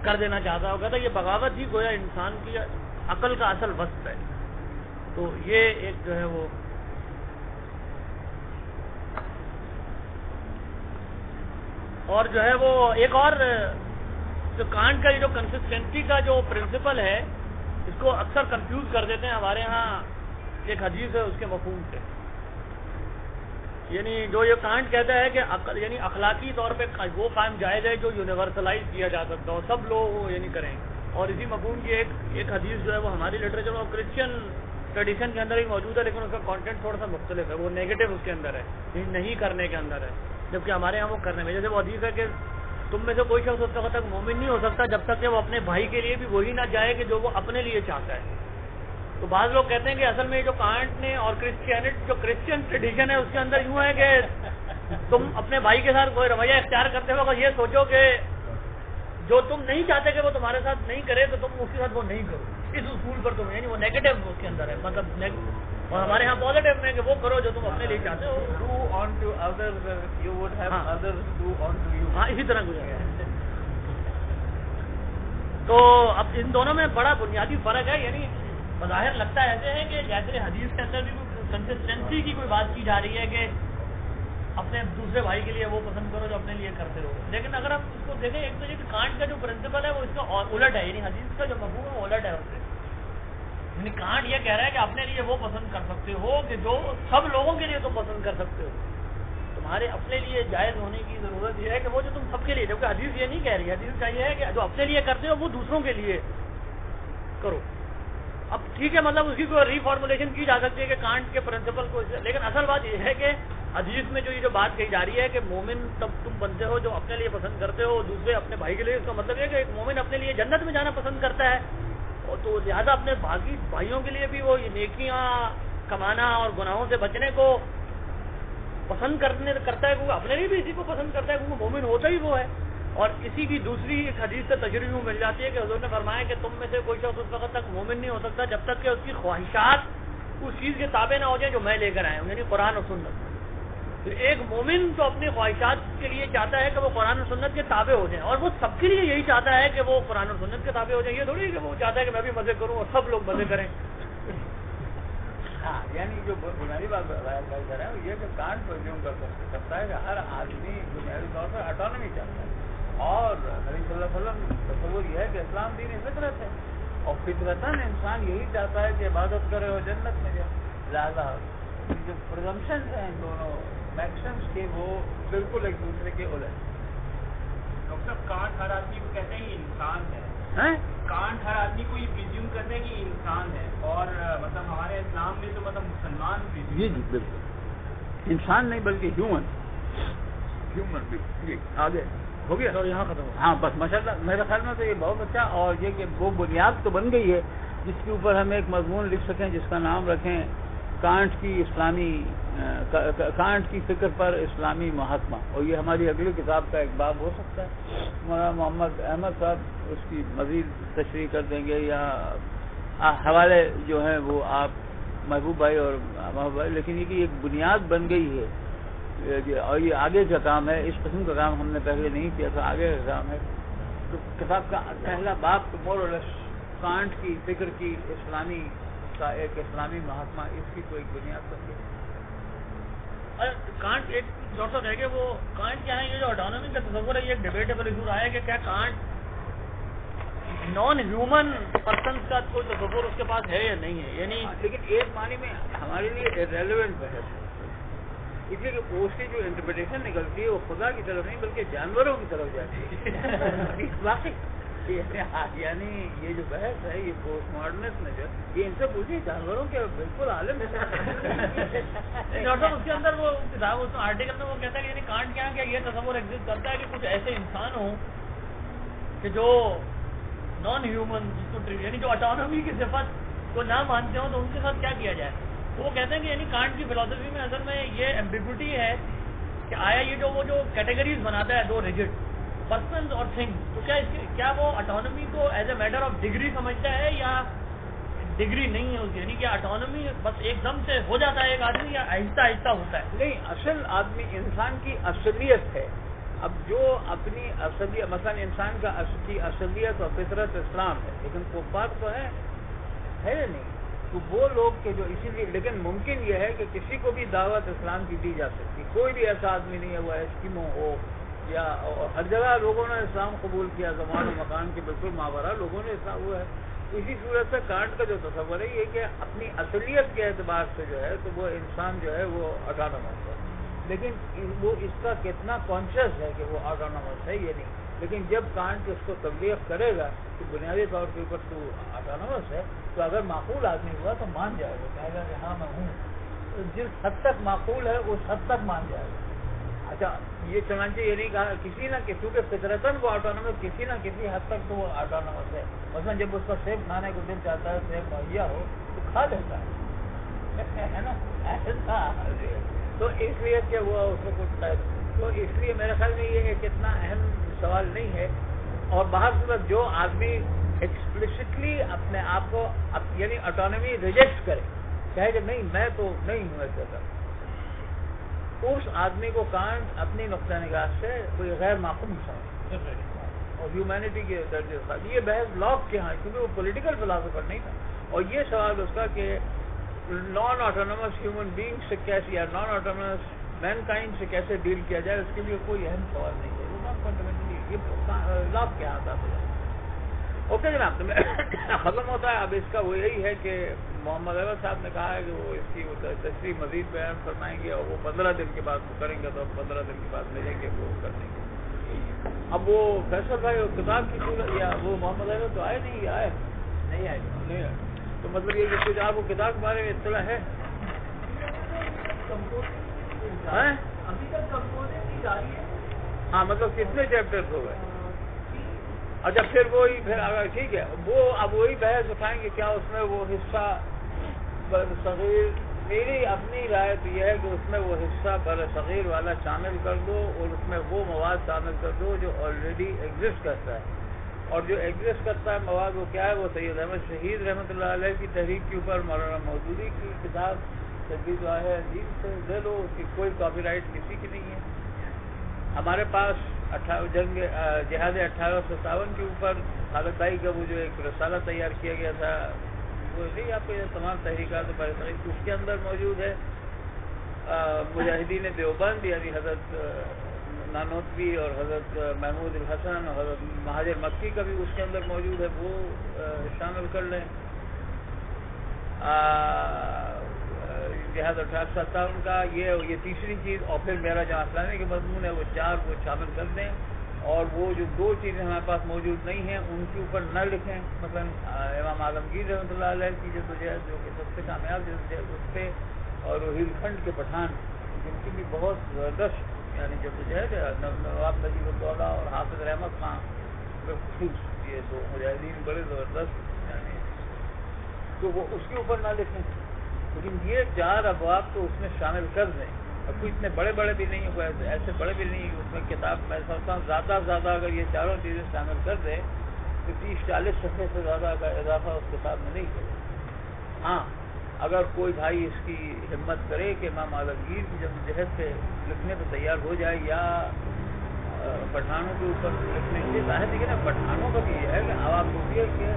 کر دینا چاہتا ہے. وہ کہتا ہے یہ بغاوت ہی گویا انسان کی عقل کا اصل وصف ہے. تو یہ ایک جو ہے وہ اور جو ہے وہ ایک اور جو کانٹ کا جو کنسسٹنسی کا جو پرنسپل ہے اس کو اکثر کنفیوز کر دیتے ہیں ہمارے ہاں. ایک حدیث ہے اس کے مفہوم سے، یعنی جو یہ کانٹ کہتا ہے کہ یعنی اخلاقی طور پہ وہ قائم جائز ہے جو یونیورسلائز کیا جا سکتا ہو، سب لوگ وہ یعنی کریں. اور اسی مفہوم کی ایک حدیث جو ہے وہ ہماری لٹریچر اور کرسچن ٹریڈیشن کے اندر ہی موجود ہے، لیکن اس کا کانٹینٹ تھوڑا سا مختلف ہے. وہ نیگیٹو اس کے اندر ہے، نہیں کرنے کے اندر ہے، جبکہ ہمارے یہاں وہ کرنے میں. جیسے وہ حدیث ہے کہ تم میں سے کوئی شخص اس وقت تک مومن نہیں ہو سکتا جب تک کہ وہ اپنے بھائی کے لیے بھی وہی نہ جائے کہ جو وہ اپنے لیے چاہتا ہے. تو بعض لوگ کہتے ہیں کہ اصل میں جو کانٹ نے اور جو کرسچن ٹریڈیشن ہے اس کے اندر یوں ہے کہ تم اپنے بھائی کے ساتھ کوئی رویہ اختیار کرتے ہو اگر یہ سوچو کہ جو تم نہیں چاہتے کہ وہ تمہارے ساتھ نہیں کرے تو تم اس کے ساتھ وہ نہیں کرو. اس اصول پر تم یعنی وہ نیگیٹو اس کے اندر ہے مطلب. اور ہمارے ہاں پازیٹو میں کہ وہ کرو جو تم اپنے لیے چاہتے ہو. Do unto others you would have others do unto you. ہاں اسی طرح گزرا. تو اب ان دونوں میں بڑا بنیادی فرق ہے. یعنی بظاہر لگتا ایسے ہے کہ جیسے حدیث کے اندر بھی کنسسٹنسی کی کوئی بات کی جا رہی ہے کہ اپنے دوسرے بھائی کے لیے وہ پسند کرو جو اپنے لیے کرتے ہو. لیکن اگر ہم اس کو دیکھیں ایک تو یہ کہ کانٹ کا جو پرنسپل ہے وہ اس کا الٹ ہے. یعنی حدیث کا جو مفہوم ہے وہ الٹ ہے اس سے. یعنی کانٹ یہ کہہ رہا ہے کہ اپنے لیے وہ پسند کر سکتے ہو کہ جو سب لوگوں کے لیے تم پسند کر سکتے ہو. تمہارے اپنے لیے جائز ہونے کی ضرورت یہ ہے کہ وہ جو تم سب کے لیے، جبکہ حدیث یہ نہیں کہہ رہی. حدیث کا یہ ہے کہ جو اپنے لیے کرتے ہو وہ دوسروں کے لیے کرو. اب ٹھیک ہے مطلب اس کی کوئی ری فارمولیشن کی جا سکتی ہے کہ کانٹ کے پرنسپل کو، لیکن اصل بات یہ ہے کہ حدیث میں جو یہ جو بات کہی جا رہی ہے کہ مومن تب تم بنتے ہو جو اپنے لیے پسند کرتے ہو دوسرے اپنے بھائی کے لیے. اس کا مطلب یہ کہ ایک مومن اپنے لیے جنت میں جانا پسند کرتا ہے تو لہٰذا اپنے بھائیوں کے لیے بھی وہ نیکیاں کمانا اور گناہوں سے بچنے کو پسند کرتا ہے، کیونکہ اپنے لیے بھی اسی کو پسند کرتا ہے کیونکہ مومن ہوتا ہی وہ ہے. اور اسی کی دوسری ایک حدیث سے تشریح مل جاتی ہے کہ حضور نے فرمایا کہ تم میں سے کوئی شخص اس وقت تک مومن نہیں ہو سکتا جب تک کہ اس کی خواہشات اس چیز کے تابع نہ ہو جائیں جو میں لے کر آیا ہوں، یعنی قرآن اور سنت. ایک مومن تو اپنی خواہشات کے لیے چاہتا ہے کہ وہ قرآن و سنت کے تابع ہو جائیں، اور وہ سب کے لیے یہی چاہتا ہے کہ وہ قرآن و سنت کے تابع ہو جائیں. یہ تھوڑی کہ وہ چاہتا ہے کہ میں بھی مزے کروں اور سب لوگ مزے کریں. ہاں یعنی جو بنیادی بات کر رہے ہیں یہ کہ کانٹ پرزیوم کرتا ہے کہ ہر آدمی بنیادی طور پر اٹانومی چاہتا ہے، اور نبی صلی اللہ علیہ وسلم تصور یہ ہے کہ اسلام دین فطرت ہے، اور فطرتاً انسان یہی چاہتا ہے کہ عبادت کرے اور جنت میں جائے. لہٰذا جو پرزمپشنز ہیں دونوں میکسمس کے وہ بالکل ایک دوسرے کے الٹ. ڈاکٹر صاحب کانٹ ہر آدمی کو کہتے ہیں کہ انسان ہے، کانٹ ہر آدمی کو یہ پریزیوم کرتے ہیں کہ انسان ہے، اور مطلب ہمارے اسلام میں تو مطلب مسلمان بھی. جی بالکل انسان نہیں بلکہ ہیومن بھی. آگے ہو گیا اور یہاں ختم ہو. ہاں بس ماشاءاللہ میرے خیال میں تو یہ بہت اچھا، اور یہ کہ وہ بنیاد تو بن گئی ہے جس کے اوپر ہم ایک مضمون لکھ سکیں جس کا نام رکھیں کانٹ کی فکر پر اسلامی محاکمہ، اور یہ ہماری اگلی کتاب کا ایک باب ہو سکتا ہے. مولانا محمد احمد صاحب اس کی مزید تشریح کر دیں گے، یا حوالے جو ہیں وہ آپ محبوب بھائی اور محبوب بھائی، لیکن یہ کہ ایک بنیاد بن گئی ہے، اور یہ آگے کا کام ہے. اس قسم کا کام ہم نے پہلے نہیں کیا تھا، آگے کا کام ہے. تو کتاب کا پہلا باب تو مور اور لیس کانٹ کی فکر کی اسلامی کا ایک اسلامی محاکمہ، اس کی تو ایک بنیاد بن گئی. کانٹ ایک ڈاکٹر صاحب ہے کہ وہ کانٹ کیا ہے، یہ جو اٹانومی کا تصور ہے یہ ایک ڈیبیٹیبل ایشو رہا ہے کہ کیا کانٹ نان ہیومن پرسن کا کوئی تصور اس کے پاس ہے یا نہیں ہے. یعنی لیکن ایک معنی میں ہمارے لیے ریلیونٹ بحث ہے، اس لیے کہ اس کی جو انٹرپریٹیشن نکلتی ہے وہ خدا کی طرف نہیں بلکہ جانوروں کی طرف جاتی ہے. واقعی یعنی یہ جو بحث ہے یہ پوسٹ ماڈرنسٹ میں جو یہ ان سے پوچھی جانوروں کے بالکل عالم ہے. ڈاکٹر اس کے اندر وہ کتاب اس آرٹیکل میں وہ کہتا ہے کہ یعنی کانٹ کیا یہ تصور ایگزسٹ کرتا ہے کہ کچھ ایسے انسان ہوں کہ جو نان ہیومن یعنی جو اٹانومی کی صفت کو نہ مانتے ہوں تو ان کے ساتھ کیا کیا جائے. تو وہ کہتے ہیں کہ یعنی کانٹ کی فلاسفی میں اصل میں یہ ایمبیگوٹی ہے کہ آیا یہ جو وہ جو کیٹیگریز بناتا ہے دو ریجڈ پرسنز اور تھنگس، تو کیا وہ اٹانومی کو as a matter of degree سمجھتا ہے یا ڈگری نہیں ہے اس کی، یعنی کہ اٹانومی بس ایک دم سے ہو جاتا ہے ایک آدمی یا آہستہ آہستہ ہوتا ہے. نہیں، اصل آدمی انسان کی اصلیت ہے. اب جو اپنی اصلیت مثلا انسان کی اصلیت اور فطرت اسلام ہے، لیکن کفار تو ہے نہیں. تو وہ لوگ کے جو اسی لیے، لیکن ممکن یہ ہے کہ کسی کو بھی دعوت اسلام کی دی جا سکتی. کوئی بھی ایسا آدمی نہیں ہے وہ ایسکیمو ہو یا ہر جگہ لوگوں نے اسلام قبول کیا، زمان و مکان کے بالکل ماورا لوگوں نے اسلام ہوا ہے. اسی صورت سے کانٹ کا جو تصور ہے یہ کہ اپنی اصلیت کے اعتبار سے جو ہے تو وہ انسان جو ہے وہ اٹانومس ہے، لیکن وہ اس کا کتنا کانشیس ہے کہ وہ اٹانومس ہے یہ نہیں. لیکن جب کانٹ اس کو تبلیغ کرے گا کہ بنیادی طور کے اوپر تو اٹانومس ہے، تو اگر معقول آدمی ہوا تو مان جائے گا، کہے گا کہ ہاں میں ہوں. جس حد تک معقول ہے اس حد تک مان جائے گا. اچھا یہ چنانچہ یہ نہیں کہا کسی نہ کسی کے فطرتاً وہ آٹونومس کسی نہ کسی حد تک تو وہ آٹونومس ہے. مثلا جب اس کا سیب کھانے کو دل چاہتا ہے، سیب مہیا ہو تو کھا لیتا ہے نا ایسا. تو اس لیے کہ وہ اس کو کچھ تو اس لیے میرے خیال میں یہ ایک اتنا اہم سوال نہیں ہے. اور باہر صورت جو آدمی ایکسپلسٹلی اپنے آپ کو یعنی آٹونومی ریجیکٹ کرے، کہے کہ نہیں میں تو نہیں ہوں ایسا، اس آدمی کو کانٹ اپنی نقطہ نگاہ سے کوئی غیر معقول سمجھے اور ہیومینٹی کے درجے سے. یہ بحث لاک کے ہاں کیونکہ وہ پولیٹیکل فلاسفر نہیں تھا، اور یہ سوال اس کا کہ نان آٹونومس ہیومن بینگ سے کیسے یا نان آٹونومس مین کائنڈ سے کیسے ڈیل کیا جائے اس کے لیے کوئی اہم سوال نہیں ہے. وہ نان فنڈامنٹلی یہ لاک کے ہاتھ آتا ہے. اوکے جناب، تو ختم ہوتا ہے. اب اس کا وہ یہی ہے کہ محمد احمد صاحب نے کہا ہے کہ وہ اس کی تشریح مزید بیان فرمائیں گے، اور وہ 15 دن کے بعد وہ کریں گے، تو 15 دن کے بعد ملیں گے وہ کر دیں گے. اب وہ فیصل بھائی کتاب کی صورت یا وہ محمد احمد تو آئے نہیں آئے تو مطلب یہ کہ کچھ آپ کو کتاب کے بارے میں اطلاع ہے؟ ہاں مطلب کتنے چیپٹرز ہو گئے؟ اچھا پھر وہی پھر ٹھیک ہے، وہ اب وہی بحث اٹھائیں گے کیا اس میں وہ حصہ صغیر. میری اپنی رائے تو یہ ہے کہ اس میں وہ حصہ بر صغیر والا شامل کر دو، اور اس میں وہ مواد شامل کر دو جو آلریڈی ایگزسٹ کرتا ہے. اور جو ایگزسٹ کرتا ہے مواد وہ کیا ہے؟ وہ سید احمد شہید رحمۃ اللہ علیہ کی تحریک کے اوپر مولانا مودودی کی کتاب تجویز جو ہے دین سے لے لو، اس کی کوئی کاپی رائٹ کسی کی نہیں ہے. ہمارے پاس جنگ جہاد 1857 کے اوپر خالد بھائی کا وہ جو ایک رسالہ تیار کیا گیا تھا، وہ نہیں آپ کو یہ تمام تحریکات اس کے اندر موجود ہے. مجاہدین دیوبند یعنی حضرت نانوتوی اور حضرت محمود الحسن اور حضرت مہاجر مکی کا بھی اس کے اندر موجود ہے، وہ شامل کر لیں. جہاد 1857 کا یہ تیسری چیز، اور پھر میرا جہاں اسلامی کے مضمون ہے وہ 4 وہ شامل کر دیں. اور وہ جو 2 چیزیں ہمارے پاس موجود نہیں ہیں ان کے اوپر نہ لکھیں. مثلا امام عالمگیر رحمۃ اللہ علیہ کی جدوجہد جو کہ سب سے کامیاب جدوجہد اس پہ، اور روہیل کھنڈ کے پٹھان جن کی بھی بہت زبردست یعنی جدوجہد ہے، نواب نجیب الدولہ اور حافظ رحمت خان بالخصوص، یہ 2 مجاہدین بڑے زبردست یعنی، تو وہ اس کے اوپر نہ لکھیں. لیکن یہ 4 ابواب تو اس میں شامل کر دیں. اور کوئی اتنے بڑے بھی نہیں ہوئے، ایسے بڑے بھی نہیں اس میں کتاب. میں سمجھتا ہوں زیادہ سے زیادہ اگر یہ 4 چیزیں شامل کر دیں تو 30-40 صفحے سے زیادہ کا اضافہ اس کتاب میں نہیں کرے. ہاں اگر کوئی بھائی اس کی ہمت کرے کہ امام عالمگیر کی جدوجہد سے لکھنے پہ تیار ہو جائے یا پٹھانوں کے اوپر لکھنے کے، ظاہر ہے نا پٹھانوں کا بھی یہ ہے کہ اب آپ سوچیے کہ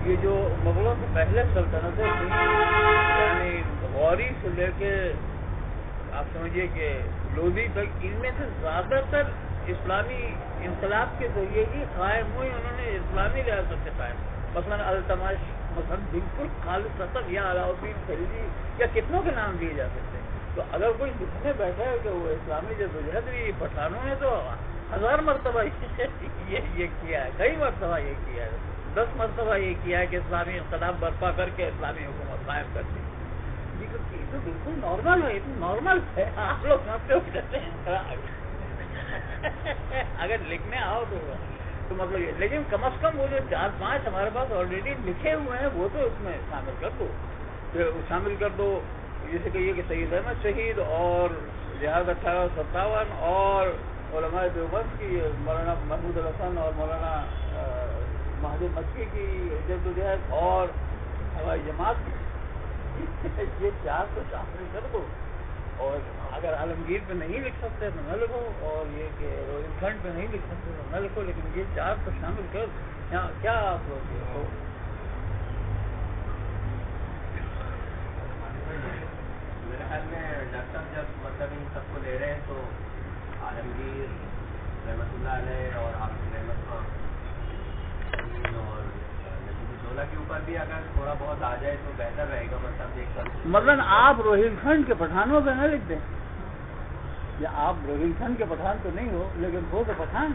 یہ جو مغلوں سے پہلے سلطنتیں تھیں یعنی غوری سے لے کے آپ سمجھیے کہ لودھی تک، ان میں سے زیادہ تر اسلامی انقلاب کے ذریعے ہی قائم ہوئی. انہوں نے اسلامی ریاست سے قائم، مثلا التمش، مثلا بالکل خالص یا علاؤدین خلجی یا کتنوں کے نام دیے جا سکتے ہیں. تو اگر کوئی لکھنے بیٹھا ہے کہ وہ اسلامی جدوجہد بھی پٹھانوں نے تو 1000 مرتبہ یہ کیا ہے، کئی مرتبہ یہ کیا ہے، 10 مرتبہ یہ کیا ہے کہ اسلامی انقلاب برپا کر کے اسلامی حکومت قائم کر دی. یہ تو بالکل نارمل ہے، یہ تو نارمل ہے. آپ لوگ سمجھتے ہو کہتے ہیں اگر لکھنے آؤ تو مطلب یہ، لیکن کم از کم وہ جو 4-5 ہمارے پاس آلریڈی لکھے ہوئے ہیں وہ تو اس میں شامل کر دو. جیسے کہ یہ کہ سید احمد شہید اور جہاد 1857 اور علماء دیوبند کی مولانا محمود الحسن اور مولانا مہاجر مکی کی جدوجہد اور ہماری جماعت یہ 4 تو شامل کر دو. اور اگر عالمگیر پہ نہیں لکھ سکتے تو نہ لکھو، اور یہ کہ روہیل کھنڈ پہ نہیں لکھ سکتے تو نہ لکھو، لیکن یہ 4 تو شامل کر کیا آپ لوگ ہو. میرے خیال میں ڈاکٹر جب مطلب ان سب کو لے رہے ہیں تو عالمگیر رحمۃ اللہ علیہ اور حافظ رحمت خان اور نجیب الدولہ کے اوپر بھی اگر تھوڑا بہت آ جائے تو بہتر رہے گا. مثلاً آپ روہیل کھنڈ کے پٹھانوں پہ نہ لکھ دیں، یا آپ روہیل کھنڈ کے پٹھان تو نہیں ہو لیکن وہ تو پٹھان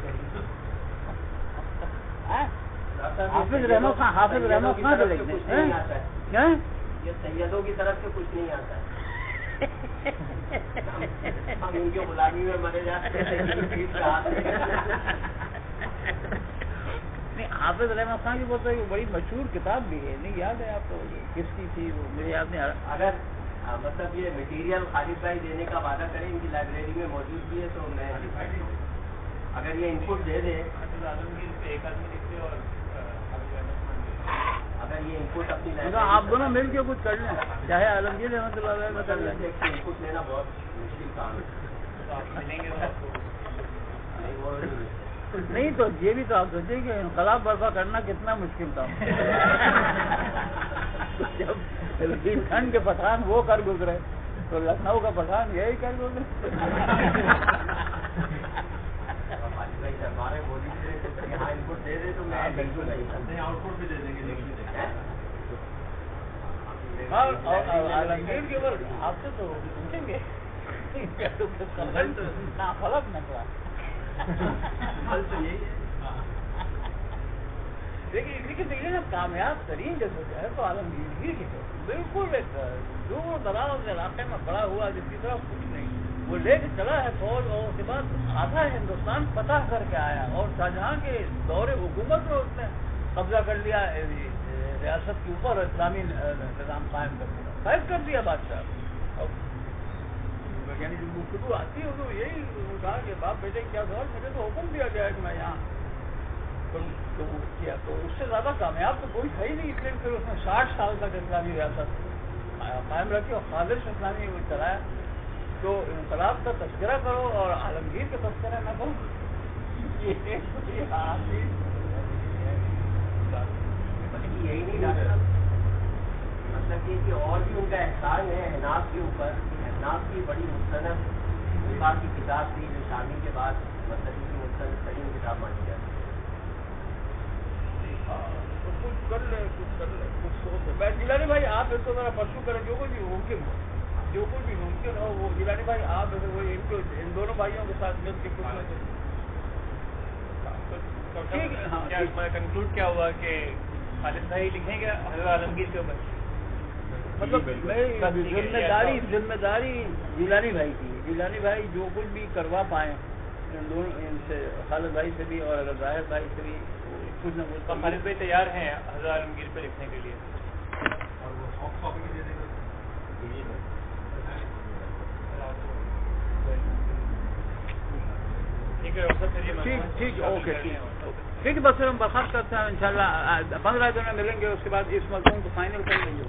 حافظ رحمت خان پہ لکھ دیں. کیا یہ سیدوں کی طرف سے کچھ نہیں آتا ہے، ہم ان کی غلامی میں مرے جاتے ہیں. نہیں، حافظ رحمت خان کی بہت بڑی مشہور کتاب بھی ہے، نہیں یاد ہے آپ کو کس کی تھی وہ؟ مجھے یاد نہیں آ رہا. اگر مطلب یہ مٹیریل خالد بھائی دینے کا وعدہ کریں، ان کی لائبریری میں موجود بھی ہے تو میں اگر یہ انپٹ دے دیں، اگر یہ انپٹ اپنی آپ دونوں مل کے کچھ کر لیں، چاہے عالمگیر رحمۃ اللہ علیہ میں کر لیں. انپٹ لینا بہت مشکل کام ہے. نہیں تو یہ بھی تو آپ سوچیں کہ انقلاب برپا کرنا کتنا مشکل تھا. جب روہیل کھنڈ کے پٹھان وہ کر گزرے تو لکھنؤ کا پٹھان یہی کر گزرے. ہمارے بولی سے یہاں انپٹ دے دے تو میں بالکل نہیں آؤٹ پٹ بھی دے دیں گے. عالمگیر کے اوپر آپ سے تو پوچھیں گے فرق نکلا. لیکن اسی کے دیکھیے نا کامیاب ترین جگہ ہے تو عالمگیر کی بالکل ایک دور دراز علاقے میں پڑا ہوا جس کی طرف کچھ نہیں، وہ لے کے چلا ہے فوج، اور اس کے بعد آدھا ہندوستان فتح کر کے آیا، اور شاہجہاں کے دور حکومت میں اس نے قبضہ کر لیا ریاست کے اوپر، اسلامی نظام قائم کر دیا بادشاہ. یعنی جو گفتگو آتی ہے تو یہی کہا کہ باپ بیٹے کیا سوال، مجھے تو حکم دیا گیا کہ میں یہاں کیا، تو اس سے زیادہ کامیاب تو کوئی ہے ہی نہیں. اس لیے پھر اس نے 60 سال تک اسلامی ریاست قائم رکھی اور خالص اسلامی وہ چلایا، تو انقلاب کا تذکرہ کرو اور عالمگیر کا تذکرہ نہ کرو. یہی نہیں ڈاکٹر صاحب، مطلب یہ کہ اور بھی ان کا احسان ہے احناف کے اوپر. احناف کی بڑی مستند فقہ کی کتاب تھی جو شامی کے بعد مطلب کی مستند ترین کتاب مانی جاتی ہے. کچھ کر لیں کچھ سوچ لیں. جیلانی بھائی آپ اس کو ذرا پرسو کریں، جو کچھ بھی ممکن ہو، جو کچھ بھی ممکن ہو وہ جیلانی بھائی آپ ان دونوں بھائیوں کے ساتھ مل کے کچھ کنکلوڈ کیا ہوا کہ خالد بھائی لکھیں گے حضرت عالمگیر کے اوپر؟ مطلب ذمہ داری جیلانی بھائی کی. جیلانی بھائی جو کچھ بھی کروا پائیں ان دونوں ان سے، خالد بھائی سے بھی اور اگر ظاہر بھائی سے بھی کچھ نہ کچھ. خالد بھائی تیار ہیں حضرت عالمگیر پہ لکھنے کے لیے؟ ٹھیک ہے ٹھیک اوکے ٹھیک ہے. بس پھر ہم برخاست کرتے ہیں انشاءاللہ 15 دن میں ملیں گے، اس کے بعد اس مضمون کو فائنل کر لیں گے.